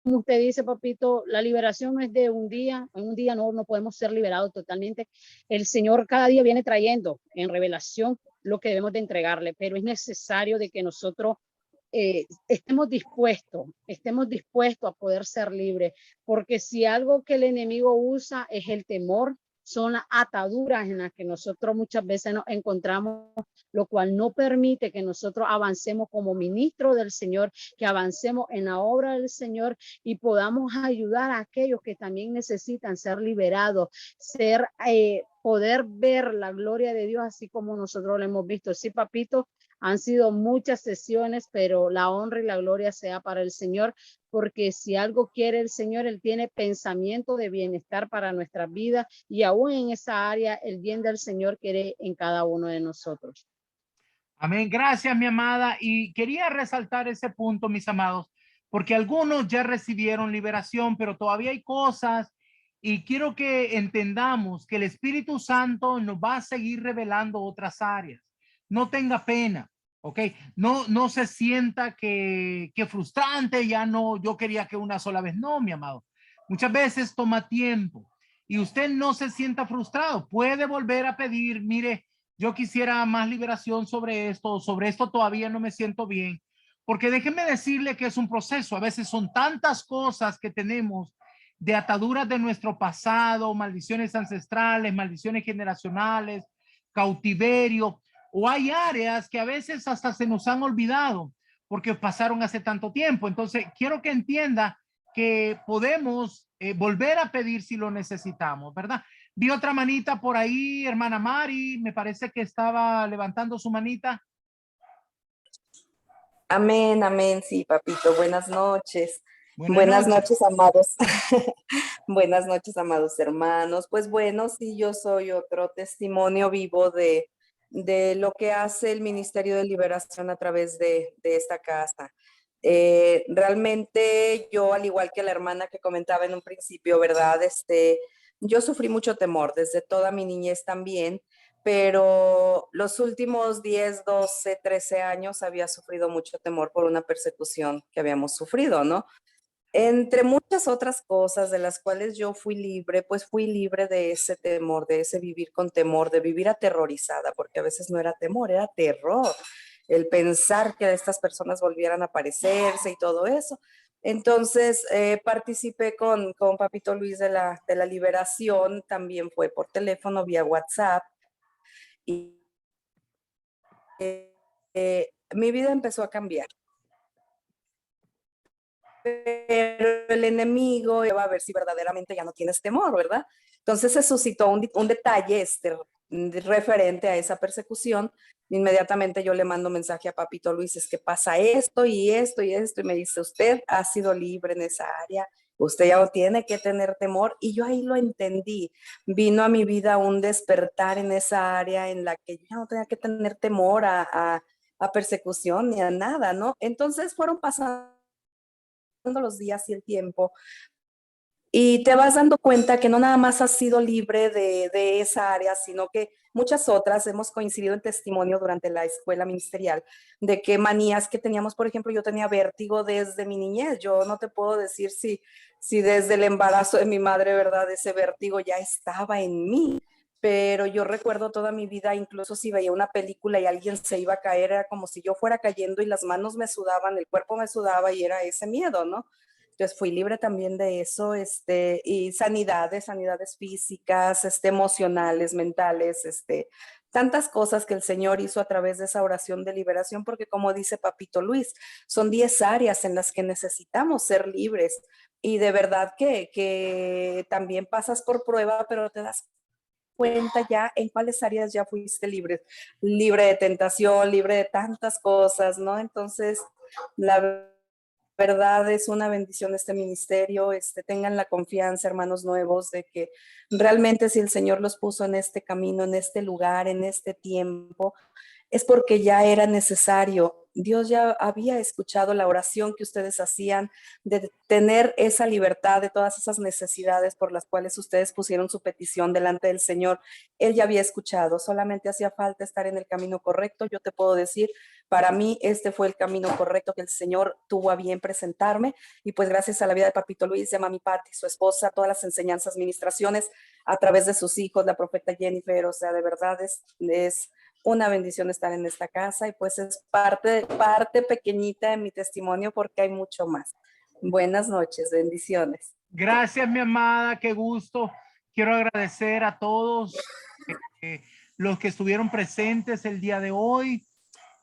usted dice, papito, la liberación no es de un día, en un día no podemos ser liberados totalmente. El Señor cada día viene trayendo en revelación lo que debemos de entregarle, pero es necesario de que nosotros estemos dispuestos a poder ser libres, porque si algo que el enemigo usa es el temor, son las ataduras en las que nosotros muchas veces nos encontramos, lo cual no permite que nosotros avancemos como ministros del Señor, que avancemos en la obra del Señor y podamos ayudar a aquellos que también necesitan ser liberados, poder ver la gloria de Dios así como nosotros lo hemos visto. Sí, papito, han sido muchas sesiones, pero la honra y la gloria sea para el Señor, porque si algo quiere el Señor, Él tiene pensamiento de bienestar para nuestras vidas y aún en esa área el bien del Señor quiere en cada uno de nosotros. Amén. Gracias, mi amada. Y quería resaltar ese punto, mis amados, porque algunos ya recibieron liberación, pero todavía hay cosas y quiero que entendamos que el Espíritu Santo nos va a seguir revelando otras áreas. No tenga pena. Ok, no se sienta que frustrante, ya no, yo quería que una sola vez, no, mi amado. Muchas veces toma tiempo y usted no se sienta frustrado, puede volver a pedir, mire, yo quisiera más liberación sobre esto todavía no me siento bien, porque déjeme decirle que es un proceso, a veces son tantas cosas que tenemos de ataduras de nuestro pasado, maldiciones ancestrales, maldiciones generacionales, cautiverio, o hay áreas que a veces hasta se nos han olvidado porque pasaron hace tanto tiempo. Entonces, quiero que entienda que podemos volver a pedir si lo necesitamos, ¿verdad? Vi otra manita por ahí, hermana Mari, me parece que estaba levantando su manita. Amén, amén, sí, papito, buenas noches. Buenas noches, amados. Buenas noches, amados hermanos. Pues bueno, sí, yo soy otro testimonio vivo de lo que hace el Ministerio de Liberación a través de esta casa. Realmente yo, al igual que la hermana que comentaba en un principio, ¿verdad? Yo sufrí mucho temor desde toda mi niñez también, pero los últimos 10, 12, 13 años había sufrido mucho temor por una persecución que habíamos sufrido, ¿no? Entre muchas otras cosas de las cuales yo fui libre, pues fui libre de ese temor, de ese vivir con temor, de vivir aterrorizada, porque a veces no era temor, era terror, el pensar que estas personas volvieran a aparecerse y todo eso. Entonces, participé con Papito Luis de la liberación, también fue por teléfono, vía WhatsApp, y mi vida empezó a cambiar. Pero el enemigo va a ver si verdaderamente ya no tienes temor, ¿verdad? Entonces se suscitó un detalle referente a esa persecución. Inmediatamente yo le mando mensaje a Papito Luis, es que pasa esto y esto y esto, y me dice, usted ha sido libre en esa área, usted ya no tiene que tener temor, y yo ahí lo entendí. Vino a mi vida un despertar en esa área en la que yo ya no tenía que tener temor a persecución ni a nada, ¿no? Entonces fueron pasando los días y el tiempo, y te vas dando cuenta que no nada más has sido libre de esa área, sino que muchas otras hemos coincidido en testimonio durante la escuela ministerial de que manías que teníamos. Por ejemplo, yo tenía vértigo desde mi niñez. Yo no te puedo decir si desde el embarazo de mi madre, ¿verdad? Ese vértigo ya estaba en mí, pero yo recuerdo toda mi vida, incluso si veía una película y alguien se iba a caer, era como si yo fuera cayendo y las manos me sudaban, el cuerpo me sudaba, y era ese miedo, ¿no? Entonces fui libre también de eso, y sanidades físicas, emocionales, mentales, tantas cosas que el Señor hizo a través de esa oración de liberación, porque como dice Papito Luis, son 10 áreas en las que necesitamos ser libres, y de verdad que también pasas por prueba, pero te das cuenta ya en cuáles áreas ya fuiste libre de tentación, libre de tantas cosas, ¿no? Entonces, la verdad es una bendición este ministerio. Tengan la confianza, hermanos nuevos, de que realmente si el Señor los puso en este camino, en este lugar, en este tiempo, es porque ya era necesario. Dios ya había escuchado la oración que ustedes hacían de tener esa libertad de todas esas necesidades por las cuales ustedes pusieron su petición delante del Señor. Él ya había escuchado, solamente hacía falta estar en el camino correcto. Yo te puedo decir, para mí este fue el camino correcto que el Señor tuvo a bien presentarme, y pues gracias a la vida de Papito Luis, de Mami Patti, su esposa, todas las enseñanzas, ministraciones a través de sus hijos, la profeta Jennifer, o sea, de verdad es una bendición estar en esta casa, y pues es parte pequeñita de mi testimonio, porque hay mucho más. Buenas noches, bendiciones. Gracias, mi amada, qué gusto. Quiero agradecer a todos los que estuvieron presentes el día de hoy.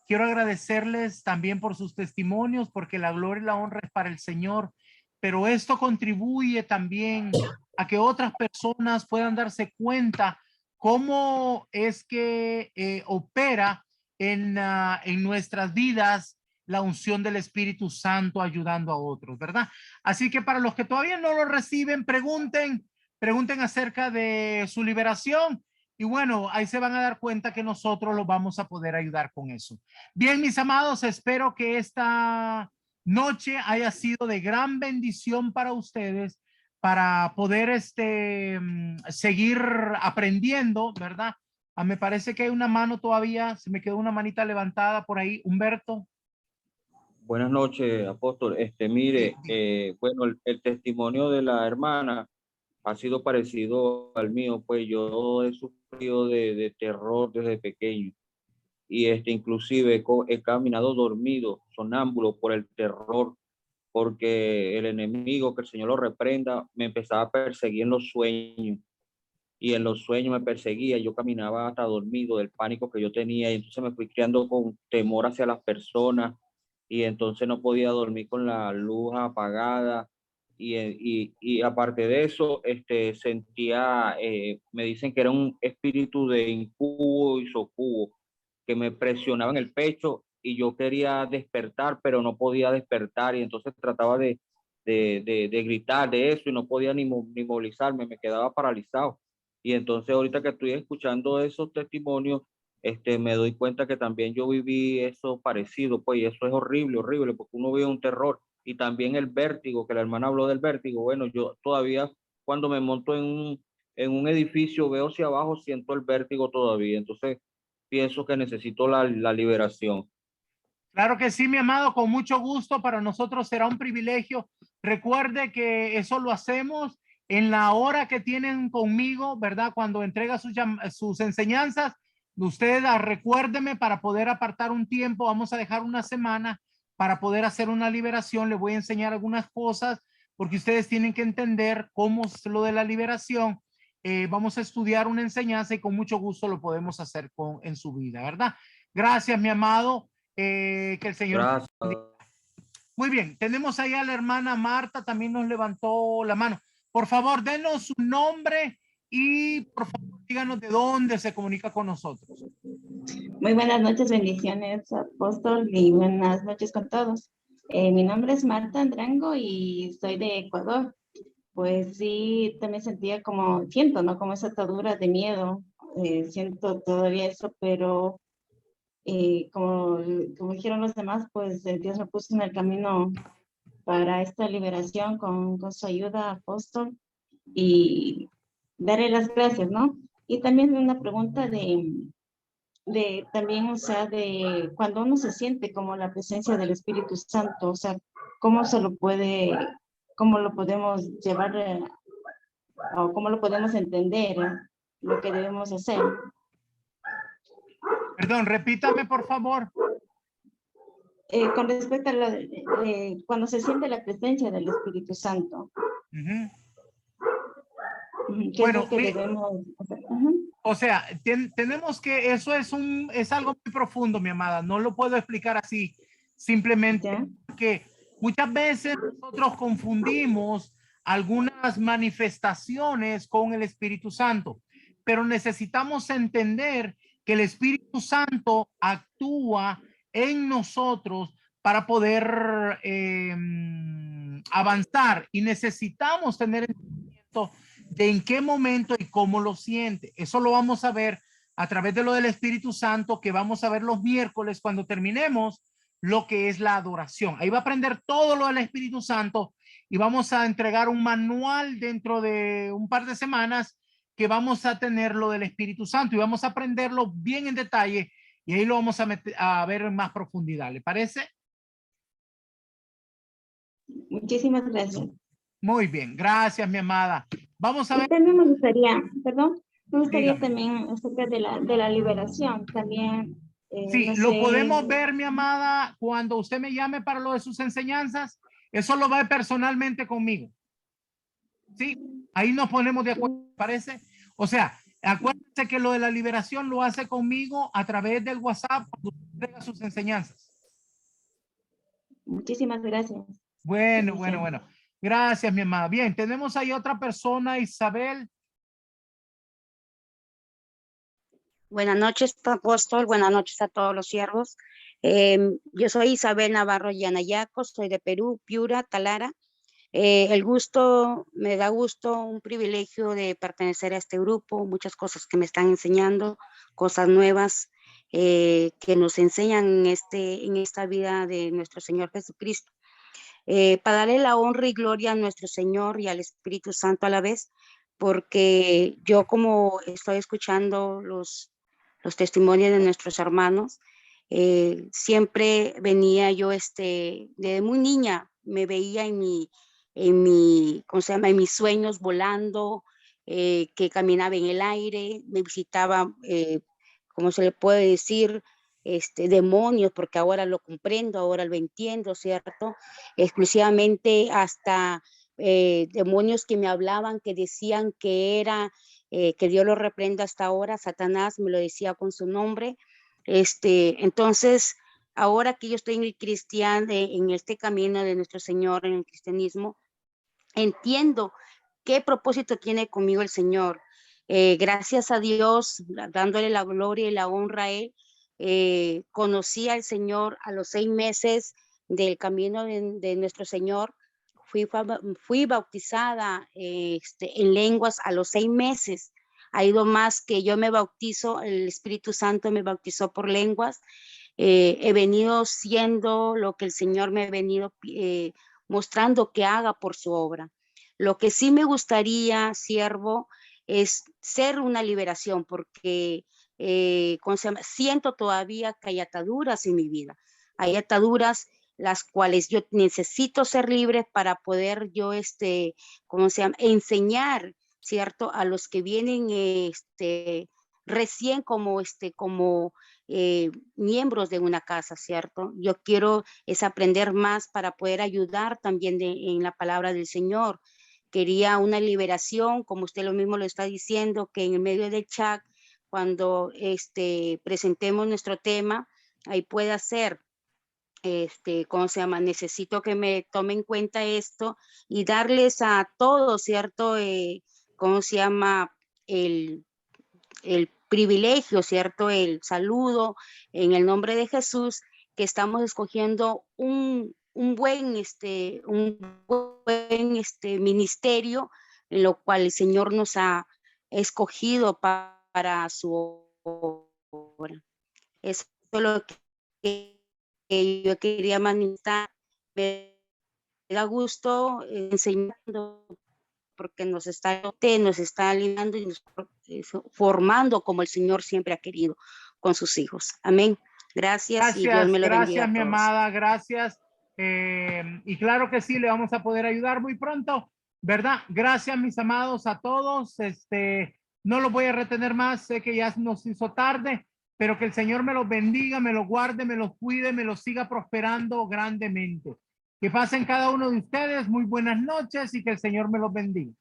Quiero agradecerles también por sus testimonios, porque la gloria y la honra es para el Señor, pero esto contribuye también a que otras personas puedan darse cuenta cómo es que opera en nuestras vidas la unción del Espíritu Santo ayudando a otros, ¿verdad? Así que para los que todavía no lo reciben, pregunten acerca de su liberación, y bueno, ahí se van a dar cuenta que nosotros los vamos a poder ayudar con eso. Bien, mis amados, espero que esta noche haya sido de gran bendición para ustedes, para poder seguir aprendiendo, ¿verdad? Me parece que hay una mano todavía, se me quedó una manita levantada por ahí. Humberto. Buenas noches, apóstol. Mire, bueno, el testimonio de la hermana ha sido parecido al mío, pues yo he sufrido de terror desde pequeño, y inclusive he caminado dormido, sonámbulo, por el terror, porque el enemigo, que el Señor lo reprenda, me empezaba a perseguir en los sueños, y en los sueños me perseguía. Yo caminaba hasta dormido del pánico que yo tenía, y entonces me fui criando con temor hacia las personas, y entonces no podía dormir con la luz apagada, y aparte de eso, sentía, me dicen que era un espíritu de incubo y socubo que me presionaba en el pecho, y yo quería despertar, pero no podía despertar, y entonces trataba de de gritar de eso y no podía ni movilizarme, me quedaba paralizado. Y entonces ahorita que estoy escuchando esos testimonios, me doy cuenta que también yo viví eso parecido, pues, y eso es horrible, horrible, porque uno vive un terror. Y también el vértigo, que la hermana habló del vértigo. Bueno, yo todavía cuando me monto en un edificio, veo hacia abajo, siento el vértigo todavía. Entonces pienso que necesito la liberación. Claro que sí, mi amado, con mucho gusto. Para nosotros será un privilegio. Recuerde que eso lo hacemos en la hora que tienen conmigo, ¿verdad? Cuando entrega sus enseñanzas, usted recuérdeme para poder apartar un tiempo. Vamos a dejar una semana para poder hacer una liberación. Le voy a enseñar algunas cosas porque ustedes tienen que entender cómo es lo de la liberación. Vamos a estudiar una enseñanza y con mucho gusto lo podemos hacer en su vida, ¿verdad? Gracias, mi amado. Que el Señor. Gracias. Muy bien, tenemos ahí a la hermana Marta, también nos levantó la mano. Por favor, denos su nombre y por favor díganos de dónde se comunica con nosotros. Muy buenas noches, bendiciones, apóstol, y buenas noches con todos. Mi nombre es Marta Andrango y soy de Ecuador. Pues sí, también siento, ¿no? Como esa atadura de miedo, siento todavía eso, pero como dijeron los demás, pues Dios me puso en el camino para esta liberación con su ayuda, apóstol, y darle las gracias, ¿no? Y también una pregunta también, o sea, de cuando uno se siente como la presencia del Espíritu Santo, o sea, cómo lo podemos llevar o cómo lo podemos entender, lo que debemos hacer. Perdón, repítame por favor. Con respecto a cuando se siente la presencia del Espíritu Santo. ¿Qué Bueno, es lo que debemos hacer? O sea, tenemos que, eso es algo muy profundo, mi amada. No lo puedo explicar así, simplemente que muchas veces nosotros confundimos algunas manifestaciones con el Espíritu Santo, pero necesitamos entender que el Espíritu Santo actúa en nosotros para poder avanzar y necesitamos tener entendimiento de en qué momento y cómo lo siente. Eso lo vamos a ver a través de lo del Espíritu Santo, que vamos a ver los miércoles cuando terminemos lo que es la adoración. Ahí va a aprender todo lo del Espíritu Santo y vamos a entregar un manual dentro de un par de semanas que vamos a tener lo del Espíritu Santo y vamos a aprenderlo bien en detalle y ahí lo vamos a ver en más profundidad. ¿Le parece? Muchísimas gracias. Muy bien, gracias, mi amada. Vamos a ver. También me gustaría también acerca de la liberación, también. Sí, no lo sé. podemos ver, mi amada, cuando usted me llame para lo de sus enseñanzas. Eso lo va a ver personalmente conmigo. Sí, ahí nos ponemos de acuerdo, ¿parece? O sea, acuérdense que lo de la liberación lo hace conmigo a través del WhatsApp cuando usted entrega sus enseñanzas. Muchísimas gracias. Bueno. Gracias, mi amada. Bien, tenemos ahí otra persona, Isabel. Buenas noches, apóstol. Buenas noches a todos los siervos. Yo soy Isabel Navarro Yanayaco, soy de Perú, Piura, Talara. Me da gusto, un privilegio de pertenecer a este grupo, muchas cosas que me están enseñando, cosas nuevas que nos enseñan en esta vida de nuestro Señor Jesucristo. Para darle la honra y gloria a nuestro Señor y al Espíritu Santo a la vez, porque yo como estoy escuchando los testimonios de nuestros hermanos, siempre venía yo, desde muy niña, me veía en mis sueños volando, que caminaba en el aire, me visitaba, ¿cómo se le puede decir? Demonios, porque ahora lo comprendo, ahora lo entiendo, ¿cierto? Exclusivamente hasta demonios que me hablaban, que decían que era, que Dios lo reprenda hasta ahora, Satanás me lo decía con su nombre. Entonces, ahora que yo estoy en este camino de nuestro Señor, en el cristianismo, entiendo qué propósito tiene conmigo el Señor. Gracias a Dios, dándole la gloria y la honra a Él, conocí al Señor a los 6 meses del camino de nuestro Señor. fui bautizada en lenguas a los 6 meses. Ha ido más que yo me bautizo, el Espíritu Santo me bautizó por lenguas. He venido siendo lo que el Señor me ha venido mostrando que haga por su obra. Lo que sí me gustaría, siervo, es ser una liberación, porque siento todavía que hay ataduras en mi vida. Hay ataduras las cuales yo necesito ser libre para poder yo, enseñar, ¿cierto? A los que vienen recién como miembros de una casa, ¿cierto? Yo quiero es aprender más para poder ayudar también en la palabra del Señor. Quería una liberación, como usted lo mismo lo está diciendo, que en el medio del chat, cuando presentemos nuestro tema, ahí pueda ser, necesito que me tomen en cuenta esto y darles a todos, ¿cierto? El privilegio, ¿cierto? El saludo en el nombre de Jesús, que estamos escogiendo un buen ministerio en lo cual el Señor nos ha escogido para su obra. Eso es lo que yo quería manifestar. Me da gusto enseñando, porque nos está alineando y nos formando como el Señor siempre ha querido con sus hijos. Amén. Gracias y Dios me lo bendiga a Gracias, mi todos. amada, gracias. Y claro que sí, le vamos a poder ayudar muy pronto, ¿verdad? Gracias, mis amados, a todos. No los voy a retener más, sé que ya nos hizo tarde, pero que el Señor me los bendiga, me los guarde, me los cuide, me los siga prosperando grandemente. Que pasen cada uno de ustedes muy buenas noches y que el Señor me los bendiga.